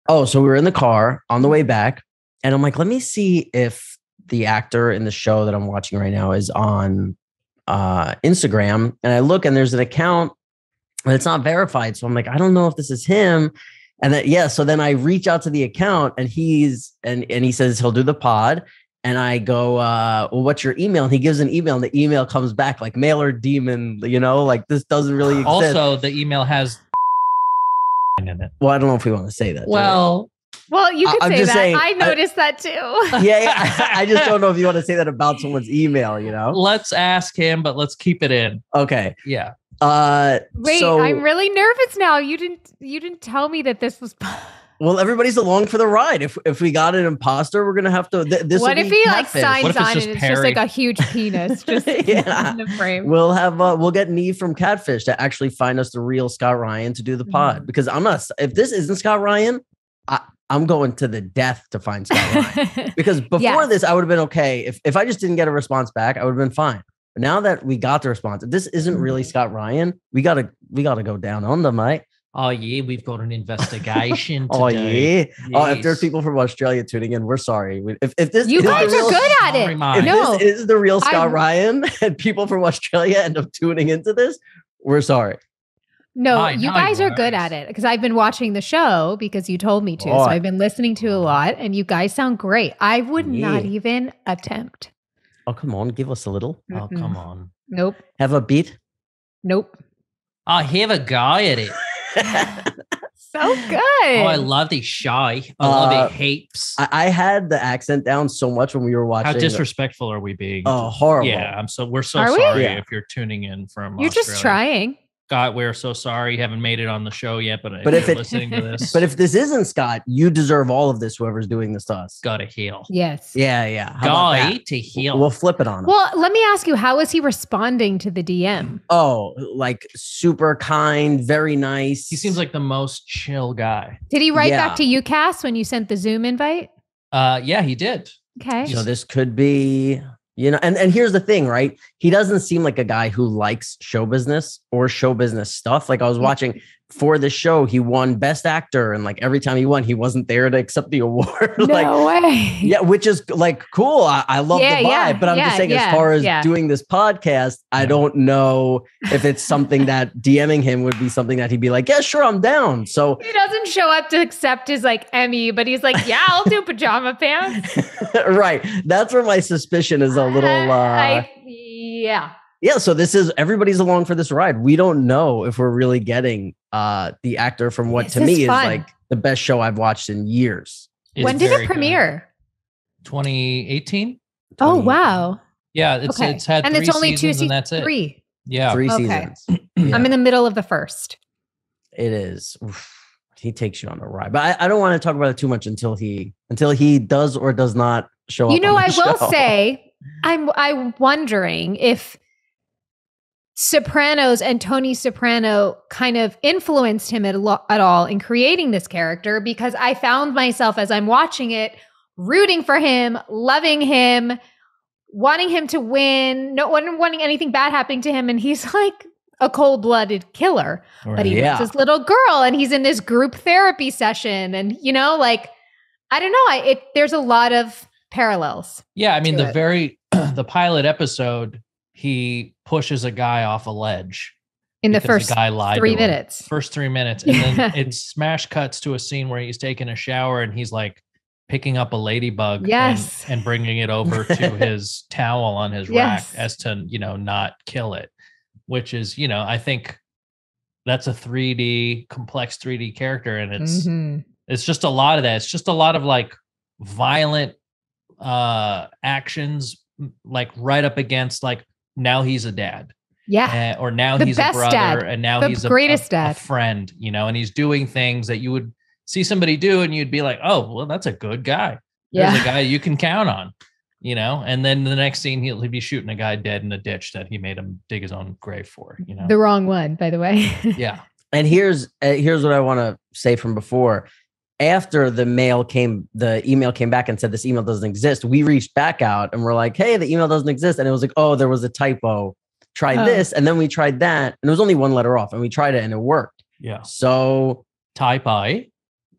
Oh, so we were in the car on the way back, and I'm like, let me see if the actor in the show that I'm watching right now is on Instagram. And I look, and there's an account, and it's not verified. So I'm like, I don't know if this is him. And then, so then I reach out to the account, and he says he'll do the pod. And I go, well, what's your email? And he gives an email, and the email comes back like mailer demon, like this doesn't really exist. Also, the email has in it. Well, I don't know if we want to say that. Well, you could say that. Saying, I noticed that too. Yeah. I just don't know if you want to say that about someone's email, Let's ask him, but let's keep it in. Okay. Yeah. Wait, I'm really nervous now. You didn't tell me that this was. Well, everybody's along for the ride. If we got an imposter, we're gonna have to. What if he catfish. signs on and it's just like a huge penis just in the frame? We'll get Neve from Catfish to actually find us the real Scott Ryan to do the pod, because I'm not. If this isn't Scott Ryan, I'm going to the death to find Scott Ryan. Because before this, I would have been okay. If I just didn't get a response back, I would have been fine. But now that we got the response, if this isn't really Scott Ryan, we gotta go down on them, mate. Oh yeah, we've got an investigation. Oh yeah. Yes. Oh, if there's people from Australia tuning in, we're sorry. If this, you guys are good at it. If this is the real Scott Ryan, and people from Australia end up tuning into this, we're sorry. No, you guys are good at it, because I've been watching the show because you told me to. So I've been listening to a lot, and you guys sound great. I would not even attempt. Oh, come on. Give us a little. Mm-mm. Oh, come on. Nope. Have a beat? Nope. I have a guy at it. So good. Oh, I love the shy. I love it heaps. I had the accent down so much when we were watching. How disrespectful are we being? Oh, horrible. Yeah, we're so sorry if you're tuning in from You're Australia. Just trying. God, we're so sorry. You haven't made it on the show yet, but if you're listening to this. But if this isn't Scott, you deserve all of this, whoever's doing this to us. Gotta heal. Yes. Yeah. Guy to heal. We'll flip it on him. Well, let me ask you, how is he responding to the DM? Oh, like super kind, very nice. He seems like the most chill guy. Did he write back to you, Cass, when you sent the Zoom invite? Yeah, he did. Okay. So this could be... and here's the thing, right? He doesn't seem like a guy who likes show business or show business stuff. Like I was watching for the show, he won Best Actor, and like every time he won, he wasn't there to accept the award. No way. Yeah, which is like cool. I love the vibe, but I'm just saying, as far as doing this podcast, I don't know if it's something that DMing him would be something that he'd be like, yeah, sure, I'm down. So he doesn't show up to accept his like Emmy, but he's like, yeah, I'll do pajama pants. Right. That's where my suspicion is a little. Yeah, so everybody's along for this ride. We don't know if we're really getting the actor from what to me is like the best show I've watched in years. When did it premiere? 2018. Oh, wow. Yeah, it's had and 3 it's only 2 seasons, seasons. and that's it. 3. Yeah, 3 seasons. Yeah. I'm in the middle of the first. It is. Oof. He takes you on a ride, but I don't want to talk about it too much until he does or does not show up. I will say, I'm wondering if Sopranos and Tony Soprano kind of influenced him at all in creating this character, because I found myself as I'm watching it rooting for him, loving him, wanting him to win, not wanting anything bad happening to him, and he's like a cold-blooded killer. But he loves this little girl, and he's in this group therapy session, and I don't know, there's a lot of parallels. Yeah, I mean the pilot episode, he pushes a guy off a ledge in the first 3 minutes. First 3 minutes, and then it smash cuts to a scene where he's taking a shower and he's like picking up a ladybug and bringing it over to his towel on his rack as to not kill it, which is I think that's a complex 3D character, and it's just a lot of that. It's just a lot of like violent actions, like right up against like, now he's a dad. Yeah. Or now he's a brother dad. And now the he's greatest dad. A friend, and he's doing things that you would see somebody do and you'd be like, oh, well, that's a good guy. There's a guy you can count on, and then the next scene, he'll be shooting a guy dead in a ditch that he made him dig his own grave for, The wrong one, by the way. Yeah. And here's what I want to say from before. After the email came back and said this email doesn't exist, we reached back out and we're like, hey, the email doesn't exist. And it was like, oh, there was a typo. Try this. And then we tried that. And it was only one letter off. And we tried it and it worked. Yeah. So typo.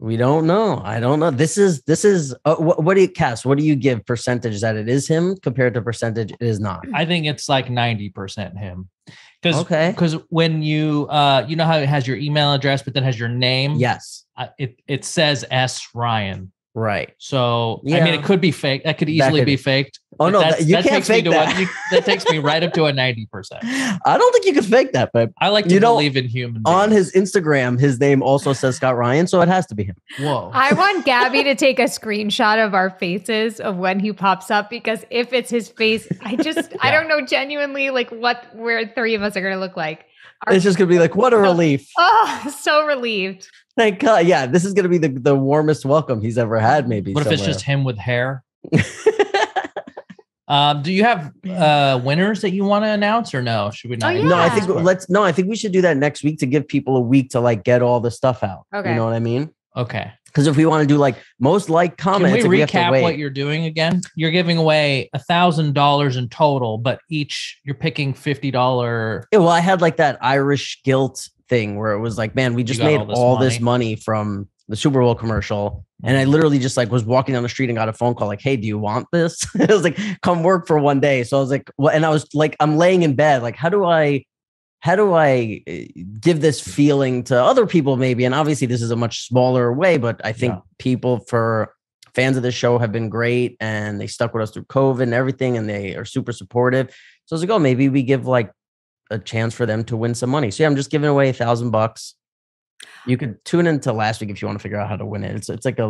We don't know. I don't know. This is what do you cast? What do you give percentage that it is him compared to percentage it is not? I think it's like 90% him. Because when you you know how it has your email address, but then has your name. Yes. It says S Ryan. Right. So, I mean, it could be fake. That could easily be faked. Oh, no, you can't fake that. That takes me right up to a 90%. I don't think you can fake that, but I like to believe in human beings. On his Instagram, his name also says Scott Ryan, so it has to be him. Whoa. I want Gabby to take a screenshot of our faces of when he pops up, because if it's his face, I don't know genuinely like where three of us are going to look like. It's just going to be like, what a relief. Oh, so relieved. Thank God. Yeah, this is going to be the warmest welcome he's ever had, maybe. What if it's just him with hair? Do you have winners that you want to announce or no? Should we not? Oh, yeah. No, I think we should do that next week to give people a week to like get all the stuff out. Okay. You know what I mean? Okay. Because if we want to do like most liked comments, can we recap what you're doing again? You're giving away $1,000 in total, but you're picking $50. Yeah, well, I had like that Irish guilt thing where it was like, man, we just made all this money from the Super Bowl commercial. And I literally just like was walking down the street and got a phone call like, hey, do you want this? It was like, come work for one day. So I was like, well, and I was like, I'm laying in bed. Like, how do I give this feeling to other people maybe? And obviously this is a much smaller way, but I think people for fans of this show have been great and they stuck with us through COVID and everything. And they are super supportive. So I was like, oh, maybe we give like a chance for them to win some money. So yeah, I'm just giving away $1,000. You could tune into last week if you want to figure out how to win it. It's like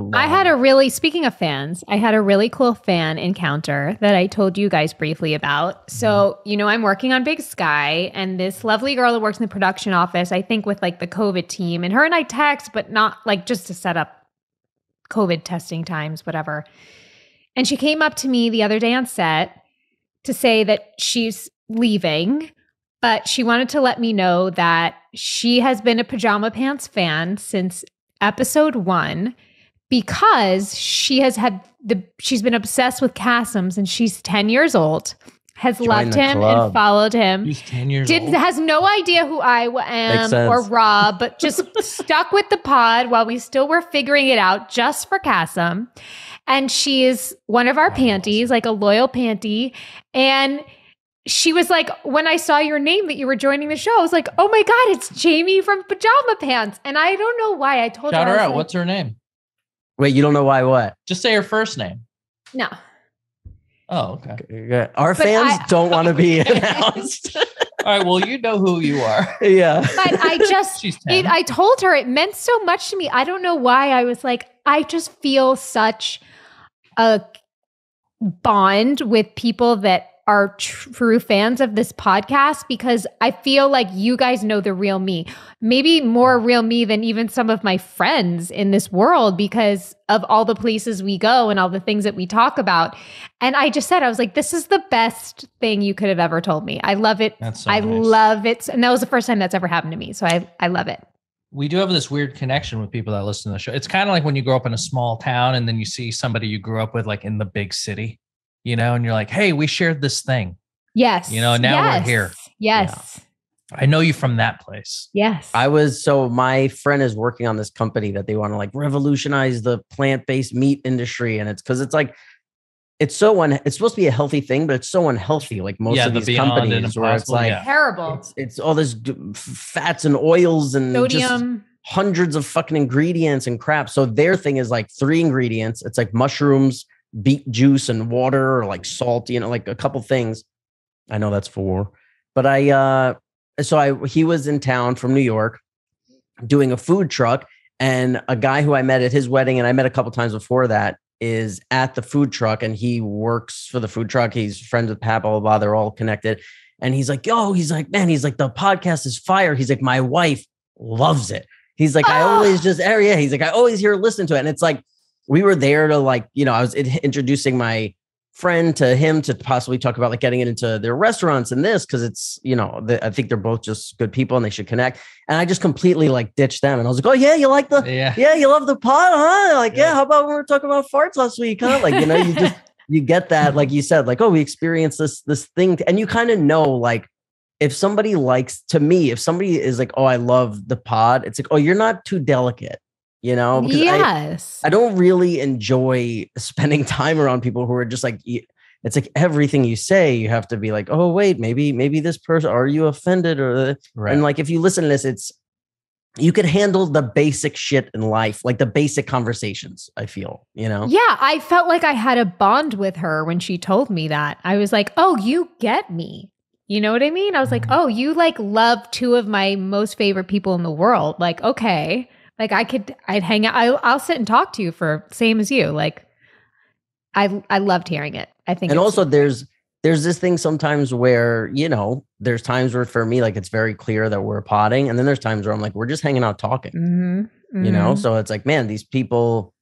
speaking of fans, I had a really cool fan encounter that I told you guys briefly about. So, I'm working on Big Sky, and this lovely girl that works in the production office, I think with like the COVID team, and her and I text, but not like just to set up COVID testing times, whatever. And she came up to me the other day on set to say that she's leaving, but she wanted to let me know that she has been a Pajama Pants fan since episode 1 because she's been obsessed with Kasim's, and she's 10 years old, has loved him and followed him. She's 10 years old. Has no idea who I am or Rob, but just stuck with the pod while we still were figuring it out just for Kasim. And she is one of our panties, like a loyal panty. And she was like, when I saw your name that you were joining the show, I was like, oh my God, it's Jamie from Pajama Pants. And I don't know why I told her. Shout her out. Like, what's her name? Wait, you don't know why what? Just say her first name. No. Oh, okay. Our fans don't want to be announced. All right. Well, you know who you are. Yeah. But I told her it meant so much to me. I don't know why. I was like, I just feel such a bond with people that are true fans of this podcast, because I feel like you guys know the real me, maybe more real me than even some of my friends in this world, because of all the places we go and all the things that we talk about. And I just said, I was like, this is the best thing you could have ever told me. I love it. That's so nice. Love it. And that was the first time that's ever happened to me. So I love it. We do have this weird connection with people that listen to the show. It's kind of like when you grow up in a small town and then you see somebody you grew up with like in the big city. And you're like, hey, we shared this thing. Yes. Now we're here. Yes. Yeah. I know you from that place. Yes. So my friend is working on this company that they want to like revolutionize the plant-based meat industry. And it's because it's like, it's supposed to be a healthy thing, but it's so unhealthy. Like most of these companies where it's like terrible. It's all this fats and oils and sodium, just hundreds of fucking ingredients and crap. So their thing is like 3 ingredients. It's like mushrooms, beet juice, and water, or like salt, like a couple things. I know that's 4, but he was in town from New York doing a food truck, and a guy who I met at his wedding, and I met a couple times before that, is at the food truck, and he works for the food truck. He's friends with Pat, blah, blah, blah. They're all connected. And he's like, man, he's like, the podcast is fire. He's like, my wife loves it. He's like, I always he's like, I always hear her listen to it. And it's like, we were there to like, I was introducing my friend to him to possibly talk about like getting it into their restaurants and this, because it's, I think they're both just good people and they should connect. And I just completely like ditched them. And I was like, oh yeah, you like you love the pod, huh? Like, yeah, how about when we were talking about farts last week, huh? Like, you get that, like you said, like, oh, we experienced this thing. And you kind of know, like, if somebody is like, oh, I love the pod, it's like, oh, you're not too delicate. you know? Because yes. I don't really enjoy spending time around people who are just like, it's like everything you say, you have to be like, oh, wait, maybe this person, are you offended? Right. And like, if you listen to this, you can handle the basic shit in life, like the basic conversations, I feel, you know? Yeah, I felt like I had a bond with her when she told me that. I was like, oh, you get me. You know what I mean? I was like, oh, you like love two of my most favorite people in the world. Like, okay. Like I'd hang out. I'll sit and talk to you for same as you. Like I loved hearing it. I think. And also there's this thing sometimes where, you know, there's times where for me, like it's very clear that we're potting. And then there's times where I'm like, we're just hanging out talking, you know? So it's like, man, these people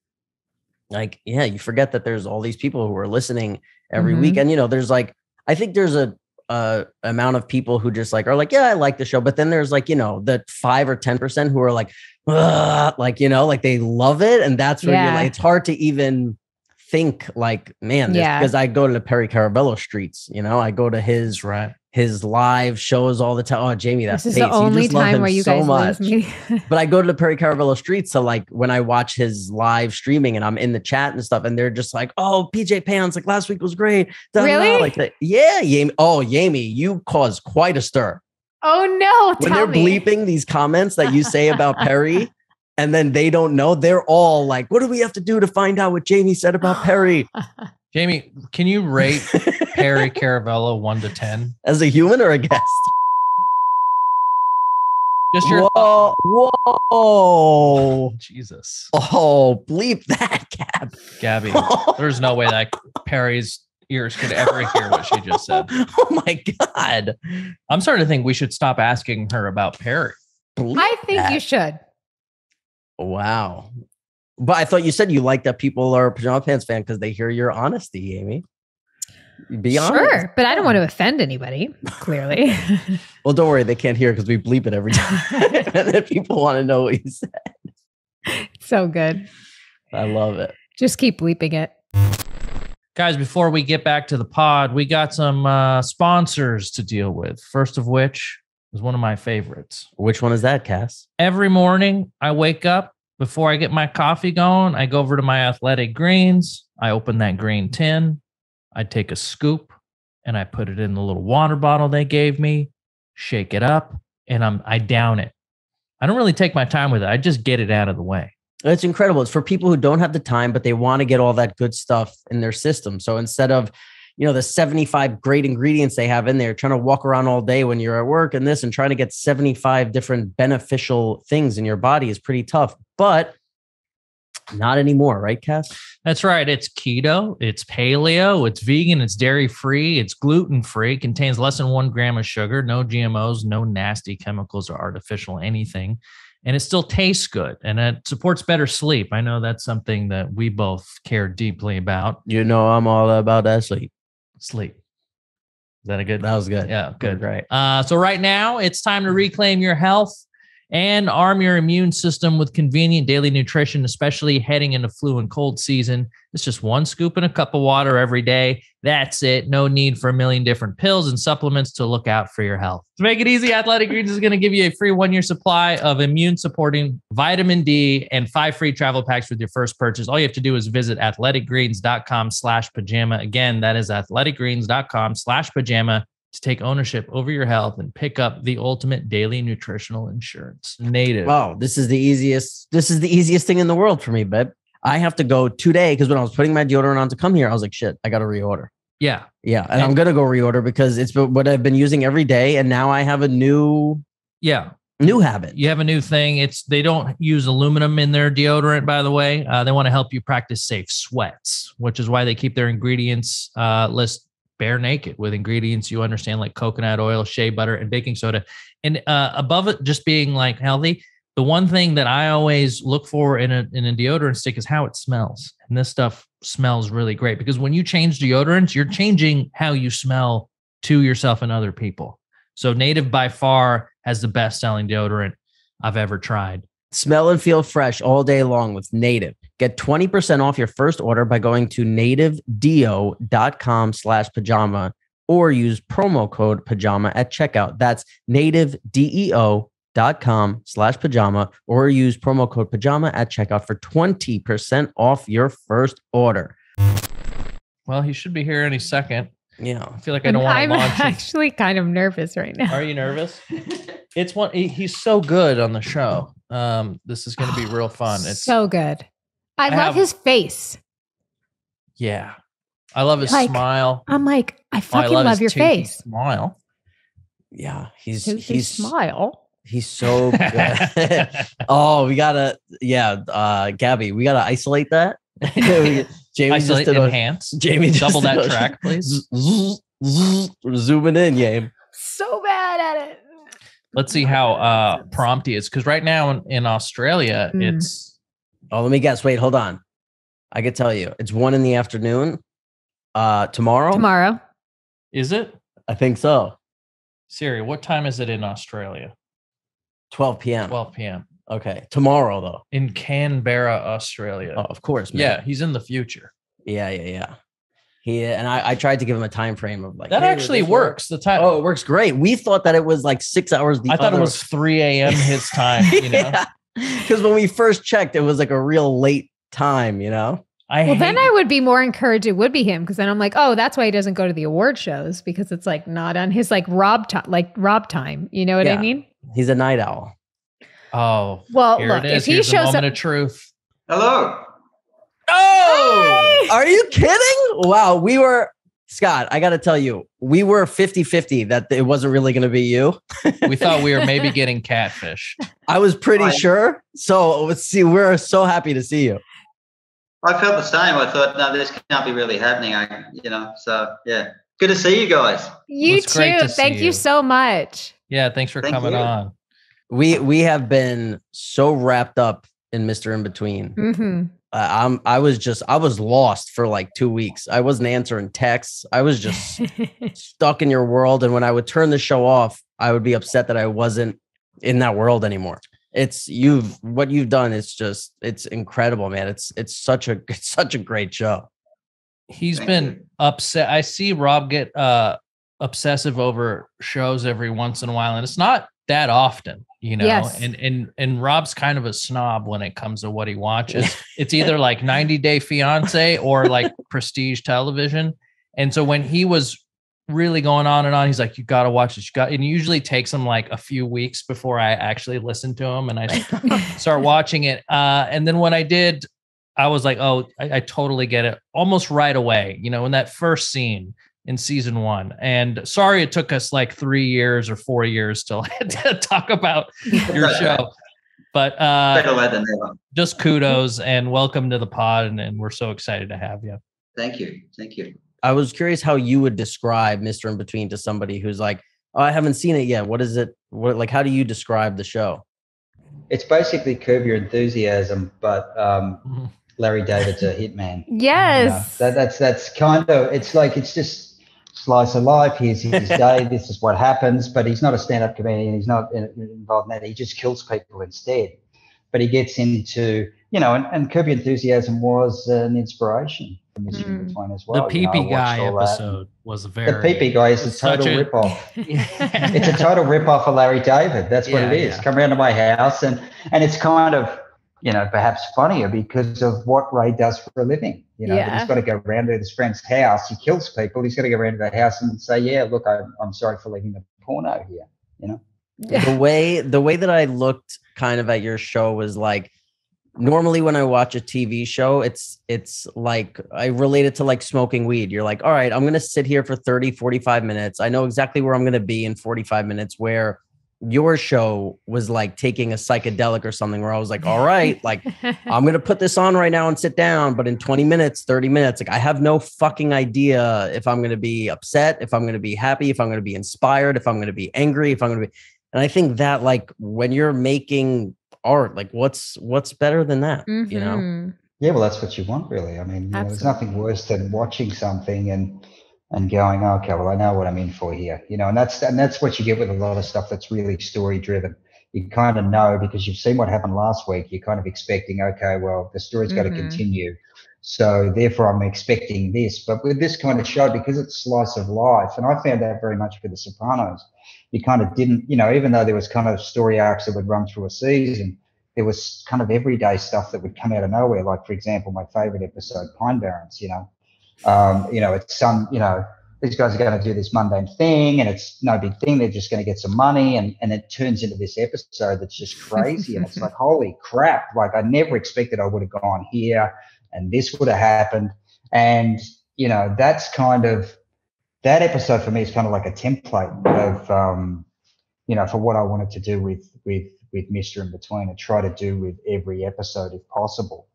like, yeah, you forget that there's all these people who are listening every week. And, you know, there's like, I think there's a amount of people who just like, are like, yeah, I like the show. But then there's like, you know, the 5 or 10% who are like, you know, like they love it. And that's where you're like, it's hard to even think like, man, because I go to the Perry Carabello streets, you know, I go to his live shows all the time. Oh, Jamie, that's this is the only time where you so guys much. lose me. But I go to the Perry Carabello streets. So like when I watch his live streaming and I'm in the chat and stuff, and they're just like, oh, PJ Pants, like last week was great. Really? Like that. Yeah, Yami. Oh, Yami, you caused quite a stir. Oh no. When they're bleeping these comments that you say about Perry. And then they don't know. They're all like, what do we have to do to find out what Jamie said about Perry? Jamie, can you rate Perry Caravello 1 to 10? As a human or a guest? Just your whoa. Jesus. Oh, bleep that, Gabby. There's no way that Perry's ears could ever hear what she just said. Oh my God. I'm starting to think we should stop asking her about Perry. I think you should. Wow. But I thought you said you like that people are a Pajama Pants fan because they hear your honesty, Amy. Be honest. Sure, but I don't want to offend anybody, clearly. Well, don't worry. They can't hear because we bleep it every time. And then people want to know what you said. So good. I love it. Just keep bleeping it. Guys, before we get back to the pod, we got some sponsors to deal with. First of which is one of my favorites. Which one is that, Cass? Every morning I wake up, before I get my coffee going, I go over to my Athletic Greens. I open that green tin. I take a scoop and I put it in the little water bottle they gave me, shake it up, and I down it. I don't really take my time with it. I just get it out of the way. It's incredible. It's for people who don't have the time, but they want to get all that good stuff in their system. So instead of, you know, the 75 great ingredients they have in there, trying to walk around all day when you're at work and this and trying to get 75 different beneficial things in your body is pretty tough, but not anymore. Right, Cass? That's right. It's keto, it's paleo, it's vegan, it's dairy-free, it's gluten-free, contains less than 1 gram of sugar, no GMOs, no nasty chemicals or artificial anything. And it still tastes good, and it supports better sleep. I know that's something that we both care deeply about. You know, I'm all about that sleep. Sleep. Is that a good? That was good. Yeah, good. Right. So right now it's time to reclaim your health and arm your immune system with convenient daily nutrition, especially heading into flu and cold season. It's just 1 scoop in a cup of water every day. That's it. No need for a million different pills and supplements to look out for your health. To make it easy, Athletic Greens is going to give you a free 1-year supply of immune-supporting vitamin D and 5 free travel packs with your first purchase. All you have to do is visit athleticgreens.com/pajama. Again, that is athleticgreens.com/pajama to take ownership over your health and pick up the ultimate daily nutritional insurance. Native. Wow, this is the easiest thing in the world for me, babe. I have to go today because when I was putting my deodorant on to come here, I was like, shit, I got to reorder. Yeah. Yeah. And I'm going to go reorder because it's what I've been using every day. And now I have a new habit. You have a new thing. They don't use aluminum in their deodorant, by the way. They want to help you practice safe sweats, which is why they keep their ingredients list bare naked with ingredients you understand, like coconut oil, shea butter, and baking soda. And above it just being like healthy, the one thing that I always look for in a deodorant stick is how it smells. And this stuff smells really great because when you change deodorants, you're changing how you smell to yourself and other people. So Native by far has the best selling deodorant I've ever tried. Smell and feel fresh all day long with Native. Get 20% off your first order by going to nativedeo.com/pajama or use promo code pajama at checkout. That's nativedeo.com/pajama. Inbetween.com/pajama or use promo code pajama at checkout for 20% off your first order. Well, he should be here any second. Yeah. I feel like I don't want to launch I'm actually kind of nervous right now. Are you nervous? He's so good on the show. This is going to be real fun. It's so good. I love his face. Yeah. I love his smile. I'm like, I fucking love your face. Smile. Yeah. He's smile. He's so good. Oh, we gotta, Gabby, we gotta isolate that. Jamie isolate, enhance. Jamie, double that track, please. Zooming in, Game. So bad at it. Let's see how prompt he is, because right now in Australia, it's. Oh, let me guess. Wait, hold on. I could tell you, it's 1 p.m. Tomorrow. Tomorrow. Is it? I think so. Siri, what time is it in Australia? 12 p.m. 12 p.m. Okay. Tomorrow, though. In Canberra, Australia. Oh, of course, man. Yeah, he's in the future. Yeah. And I tried to give him a time frame of like that actually works. The time. Oh, it works great. We thought that it was like 6 hours. I thought it was 3 a.m. his time. You know, because when we first checked, it was like a real late time. You know. Then I would be more encouraged. It would be him, because then I'm like, oh, that's why he doesn't go to the award shows, because it's like not on his like Rob time. You know what I mean? He's a night owl. Oh, well, here look, it is. if he Here's shows the moment up, of truth. Hello. Oh, hey! Are you kidding? Wow, Scott, I got to tell you, we were 50-50 that it wasn't really going to be you. We thought we were maybe getting catfished. I was pretty sure. So let's see. We're so happy to see you. I felt the same. I thought, no, this can't be really happening. So yeah, good to see you guys. You too. Thank you so much. Yeah, thanks for coming on. We have been so wrapped up in Mr. Inbetween. Mm-hmm. I was lost for like 2 weeks. I wasn't answering texts. I was just stuck in your world. And when I would turn the show off, I would be upset that I wasn't in that world anymore. What you've done is it's incredible, man. It's such a great show. He's been upset. I see Rob get obsessive over shows every once in a while, and it's not that often, you know. Yes. And Rob's kind of a snob when it comes to what he watches. It's either like 90 Day Fiance or like prestige television. And so when he was really going on and on, he's like, you got to watch this. And it usually takes him like a few weeks before I actually listen to him and I start watching it. And then when I did, I was like, oh, I totally get it almost right away, you know, in that first scene in season 1. And sorry, it took us like 3 years or 4 years to talk about your show, but just kudos and welcome to the pod. And we're so excited to have you. Thank you. I was curious how you would describe Mr. Inbetween to somebody who's like, oh, I haven't seen it yet. What is it? How do you describe the show? It's basically Curb Your Enthusiasm, but Larry David's a hitman. Yes. You know, that's kind of, it's just slice of life. Here's his day. This is what happens, but he's not a stand-up comedian. He's not involved in that. He just kills people instead. But he gets into, you know, and Curb Your Enthusiasm was an inspiration for Mr. Inbetween as well. The pee-pee guy episode was very... The pee-pee guy is a total rip-off. It's a total rip-off of Larry David. That's what it is. Yeah. Come around to my house, and it's kind of, you know, perhaps funnier because of what Ray does for a living. You know, that he's got to go around to his friend's house. He kills people. He's got to go around to their house and say, yeah, look, I'm sorry for leaving the porno here, you know? The way that I looked kind of at your show was like, normally when I watch a TV show, it's like I relate it to like smoking weed. You're like, all right, I'm going to sit here for 30, 45 minutes. I know exactly where I'm going to be in 45 minutes, where your show was like taking a psychedelic or something, where I was like, all right, like I'm going to put this on right now and sit down. But in 20 minutes, 30 minutes, like I have no fucking idea if I'm going to be upset, if I'm going to be happy, if I'm going to be inspired, if I'm going to be angry, if I'm going to be. And I think that like when you're making art, like what's better than that, you know? Yeah, well, that's what you want, really. I mean, you know, there's nothing worse than watching something and going, oh, okay, well, I know what I'm in for here, you know, and that's what you get with a lot of stuff that's really story driven. You kind of know because you've seen what happened last week. You're kind of expecting, okay, well, the story's got to continue. So therefore I'm expecting this. But with this kind of show, because it's slice of life, and I found that very much with The Sopranos, you kind of didn't, you know, even though there was kind of story arcs that would run through a season, there was kind of everyday stuff that would come out of nowhere. Like, for example, my favorite episode, Pine Barrens, you know, it's some, you know, these guys are going to do this mundane thing and it's no big thing. They're just going to get some money. And it turns into this episode that's just crazy. And it's like, holy crap. Like, I never expected I would have gone here and this would have happened. And, you know, that's kind of, that episode for me is kind of like a template of, you know, for what I wanted to do with Mr. Inbetween and try to do with every episode if possible.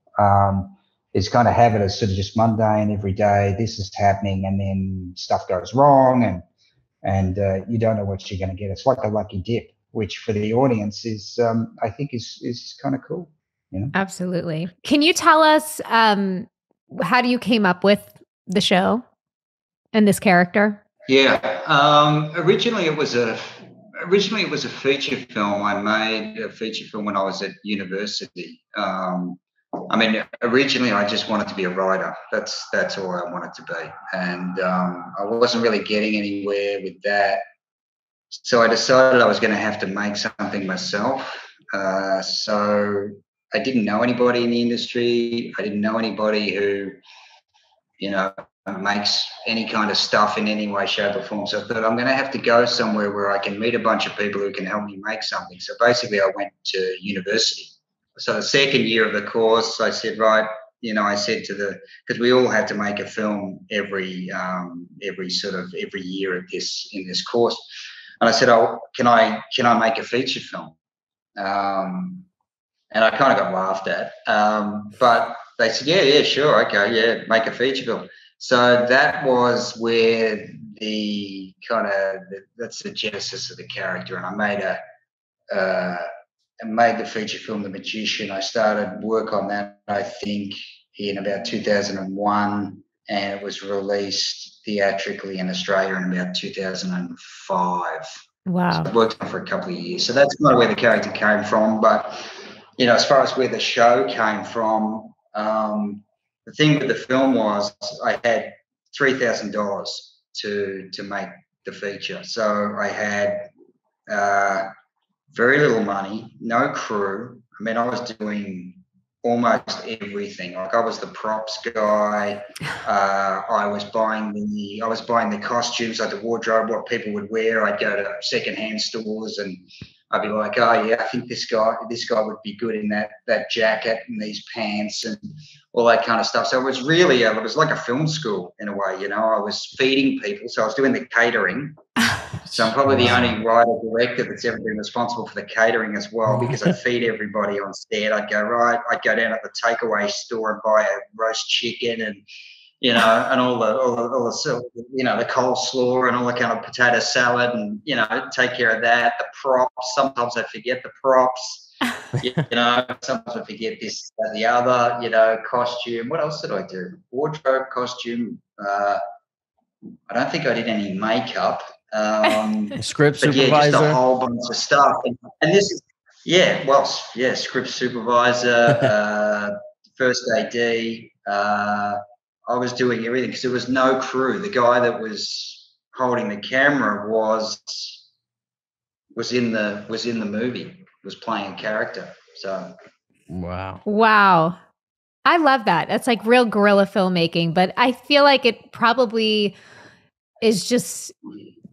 Is kind of have it as sort of just mundane every day. This is happening, and then stuff goes wrong, and you don't know what you're going to get. It's like a lucky dip, which for the audience is, I think, is kind of cool. You know? Absolutely. Can you tell us how do you came up with the show and this character? Yeah. Originally it was a feature film. I made a feature film when I was at university. I mean, originally I just wanted to be a writer. That's all I wanted to be. And I wasn't really getting anywhere with that. So I decided I was going to have to make something myself. So I didn't know anybody in the industry. I didn't know anybody who, you know, makes any kind of stuff in any way, shape or form. So I thought I'm going to have to go somewhere where I can meet a bunch of people who can help me make something. So basically I went to university. So the second year of the course, I said, right, you know, I said to because we all had to make a film every year in this course. And I said, oh, can I make a feature film? And I kind of got laughed at. But they said, yeah, sure. Okay. Yeah. Make a feature film. So that was where that's the genesis of the character. And I made the feature film, The Magician. I started work on that, I think, in about 2001, and it was released theatrically in Australia in about 2005. Wow. So I worked on it for a couple of years. So that's kind of where the character came from. But, you know, as far as where the show came from, the thing with the film was I had $3,000 to make the feature. So I had very little money, no crew. I mean, I was doing almost everything. Like, I was the props guy. I was buying the costumes, like the wardrobe, what people would wear. I'd go to secondhand stores and I'd be like, oh yeah, I think this guy would be good in that jacket and these pants and all that kind of stuff. So it was really, it was like a film school in a way, you know. I was feeding people, so I was doing the catering. So I'm probably the only writer-director that's ever been responsible for the catering as well, because I'd feed everybody on set. I'd go down at the takeaway store and buy a roast chicken and, you know, and all the you know, the coleslaw and all the kind of potato salad and, you know, take care of that. The props, sometimes I forget the props, you know, sometimes I forget this, that, the other, you know, costume. What else did I do? Wardrobe, costume. I don't think I did any makeup. Script supervisor. Yeah, just a whole bunch of stuff. And this is, script supervisor, first AD. I was doing everything because there was no crew. The guy that was holding the camera was in the movie, was playing a character. So wow, I love that. That's like real guerrilla filmmaking. But I feel like it probably is just,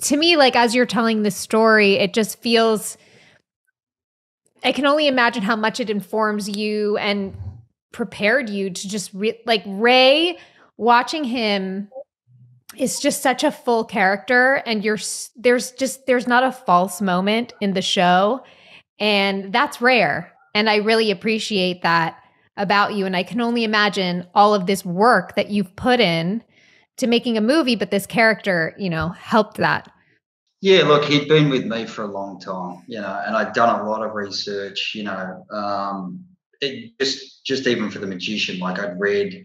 to me, like, as you're telling the story, it just feels, I can only imagine how much it informs you and prepared you to just like Ray. Watching him is just such a full character, and there's not a false moment in the show, and that's rare. And I really appreciate that about you. And I can only imagine all of this work that you've put in to making a movie, but this character, you know, helped that. Yeah, look, he'd been with me for a long time, you know, and I'd done a lot of research, you know, just even for The Magician, like I'd read.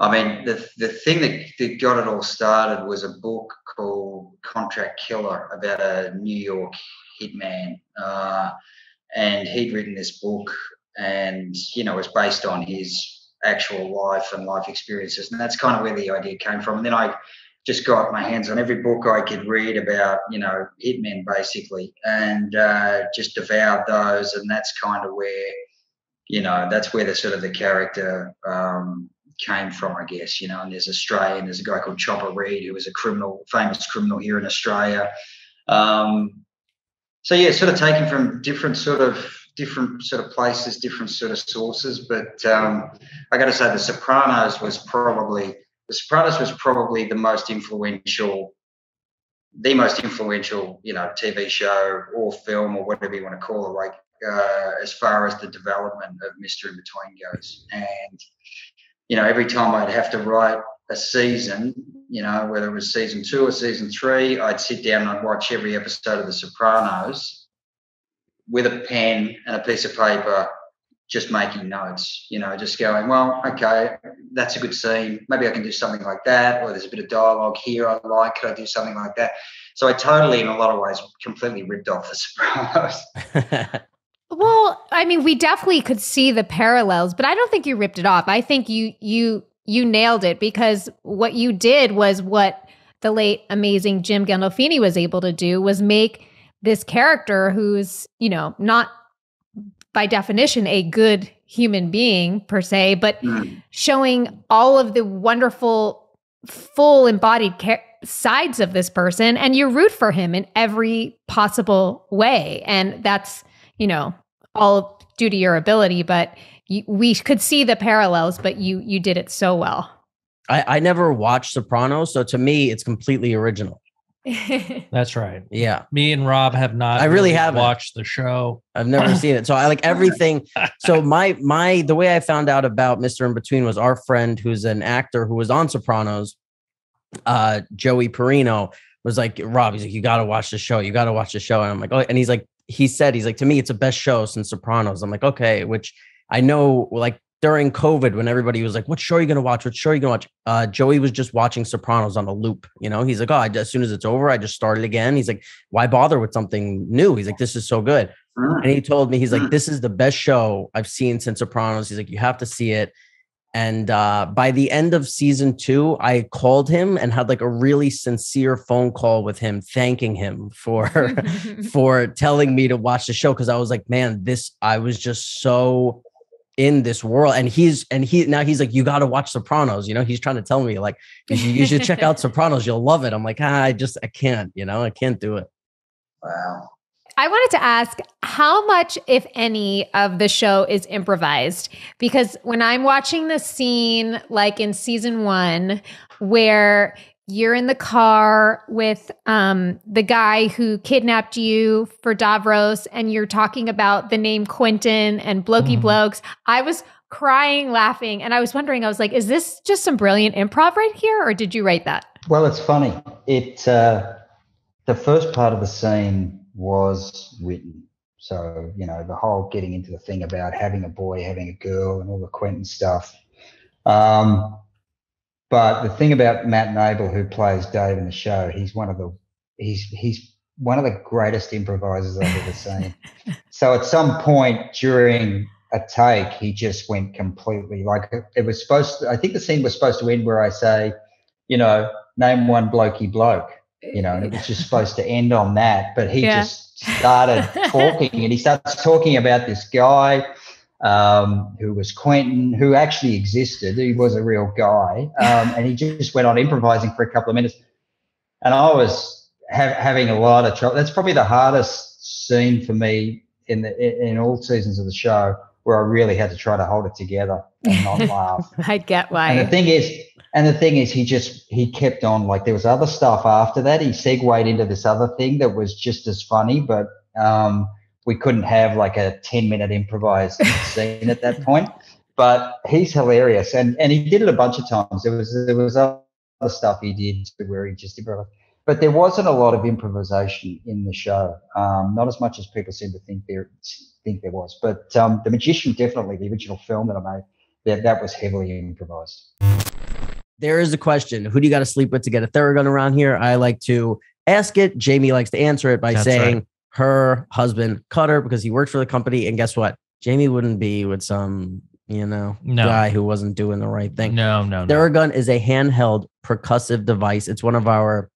I mean, the thing that got it all started was a book called Contract Killer about a New York hitman. And he'd written this book and, you know, it was based on his actual life and life experiences. And that's kind of where the idea came from. And then I just got my hands on every book I could read about, hitmen basically, and just devoured those. And that's kind of where, that's where the sort of the character came from, I guess, and there's a guy called Chopper Reed, who was a famous criminal here in Australia. So yeah, sort of taken from different sort of places, different sort of sources. But I got to say, The Sopranos was probably the most influential, TV show or film or whatever you want to call it, like as far as the development of Mr. Inbetween goes. And every time I'd have to write a season, whether it was season 2 or season 3, I'd sit down and I'd watch every episode of The Sopranos with a pen and a piece of paper, just making notes, just going, well, okay, that's a good scene. Maybe I can do something like that, or there's a bit of dialogue here I like. Could I do something like that? So I totally, in a lot of ways, completely ripped off The Sopranos. Well, I mean, we definitely could see the parallels, but I don't think you ripped it off. I think you nailed it, because what you did was what the late, amazing Jim Gandolfini was able to do, was make this character who's, not by definition a good human being per se, but showing all of the wonderful, full embodied sides of this person, and you root for him in every possible way. And that's, all due to your ability, but we could see the parallels, but you did it so well. I never watched Sopranos, so to me, it's completely original. That's right. Yeah. Me and Rob have not. I really haven't watched the show. I've never seen it. So I like everything. So the way I found out about Mr. Inbetween was our friend, who's an actor who was on Sopranos, Joey Perino, was like, Rob, he's like, you got to watch the show. You got to watch the show. And I'm like, oh, and he's like, to me, it's the best show since Sopranos. I'm like, okay, which I know, like, during COVID, when everybody was like, what show are you going to watch? What show are you going to watch? Joey was just watching Sopranos on a loop. He's like, as soon as it's over, I just started again. He's like, why bother with something new? He's like, this is so good. And he told me, he's like, this is the best show I've seen since Sopranos. He's like, you have to see it. And by the end of season 2, I called him and had like a really sincere phone call with him, thanking him for telling me to watch the show. Cause I was like, man, I was just so in this world. And he's like, you got to watch Sopranos. He's trying to tell me like, you should check out Sopranos. You'll love it. I'm like, I can't, I can't do it. Wow. I wanted to ask how much, if any, of the show is improvised? Because when I'm watching the scene, like in season 1, where you're in the car with the guy who kidnapped you for Davros, and you're talking about the name Quentin and Blokey Blokes, I was crying, laughing, and I was wondering, I was like, is this just some brilliant improv right here, or did you write that? Well, it's funny. The first part of the scene was written. So, the whole getting into the thing about having a boy, having a girl, and all the Quentin stuff. But the thing about Matt Nable, who plays Dave in the show, he's one of the greatest improvisers I've ever seen. So at some point during a take, he just went completely, like, I think the scene was supposed to end where I say, name one blokey bloke. And it was just supposed to end on that, but he just started talking, and he starts talking about this guy who was Quentin, who actually existed. He was a real guy, and he just went on improvising for a couple of minutes, and I was having a lot of trouble. That's probably the hardest scene for me in all seasons of the show, where I really had to try to hold it together and not laugh. I get why. And the thing is, he kept on, like, there was other stuff after that. He segued into this other thing that was just as funny, but we couldn't have like a 10-minute improvised scene at that point. But he's hilarious, and he did it a bunch of times. There was other stuff he did where he just improvised, but there wasn't a lot of improvisation in the show. Not as much as people seem to think there was. But The Magician, definitely, the original film that I made, that was heavily improvised. There is a question. Who do you got to sleep with to get a Theragun around here? I like to ask it. Jamie likes to answer it by saying her husband cut her because he worked for the company. And guess what? Jamie wouldn't be with some, guy who wasn't doing the right thing. No. Theragun is a handheld percussive device. It's one of our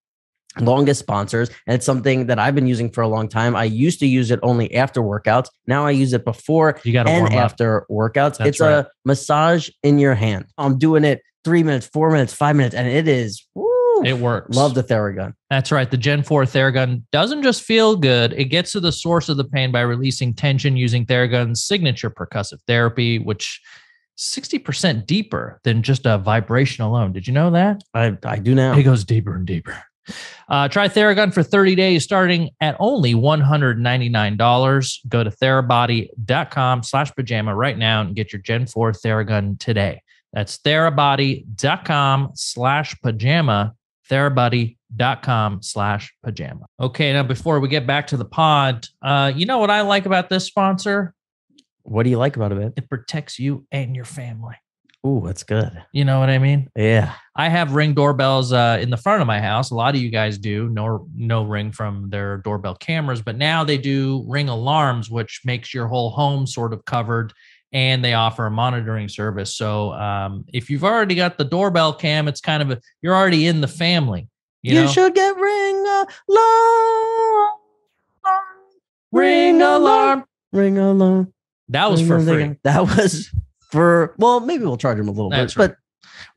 longest sponsors, and it's something that I've been using for a long time. I used to use it only after workouts. Now I use it before and after workouts. It's a massage in your hand. I'm doing it 3 minutes, 4 minutes, 5 minutes, and it is, woo, it works. Love the Theragun. That's right. The Gen 4 Theragun doesn't just feel good. It gets to the source of the pain by releasing tension using Theragun's signature percussive therapy, which 60% deeper than just a vibration alone. Did you know that? I do now. It goes deeper and deeper. Try Theragun for 30 days starting at only $199. Go to therabody.com/pajama right now and get your Gen 4 Theragun today. That's therabody.com/pajama, therabody.com/pajama. Okay, now before we get back to the pod, you know what I like about this sponsor? What do you like about it? It protects you and your family. Ooh, that's good. You know what I mean? Yeah. I have Ring doorbells in the front of my house. A lot of you guys do. No Ring from their doorbell cameras, but now they do Ring alarms, which makes your whole home sort of covered, and they offer a monitoring service. So if you've already got the doorbell cam, it's kind of you're already in the family. You know? Should get Ring alarm. Ring alarm. Ring alarm. That was for free. That was for, well, maybe we'll charge them a little bit. Right. But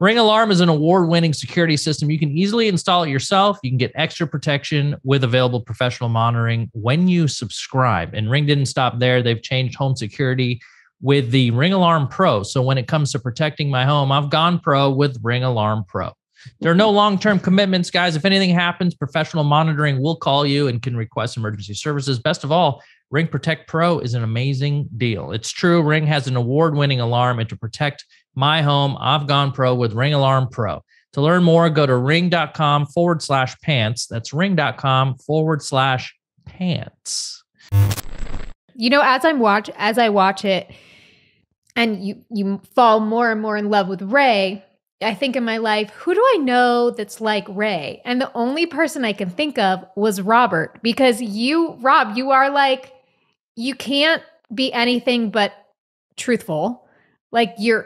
Ring Alarm is an award-winning security system. You can easily install it yourself. You can get extra protection with available professional monitoring when you subscribe. And Ring didn't stop there. They've changed home security with the Ring Alarm Pro. So when it comes to protecting my home, I've gone pro with Ring Alarm Pro. There are no long-term commitments, guys. If anything happens, professional monitoring will call you and can request emergency services. Best of all, Ring Protect Pro is an amazing deal. It's true. Ring has an award-winning alarm, and to protect my home, I've gone pro with Ring Alarm Pro. To learn more, go to ring.com/pants. That's ring.com/pants. You know, as I watch it, and you fall more and more in love with Ray, I think in my life, who do I know that's like Ray? And the only person I can think of was Robert, because Rob, you are like, you can't be anything but truthful. Like you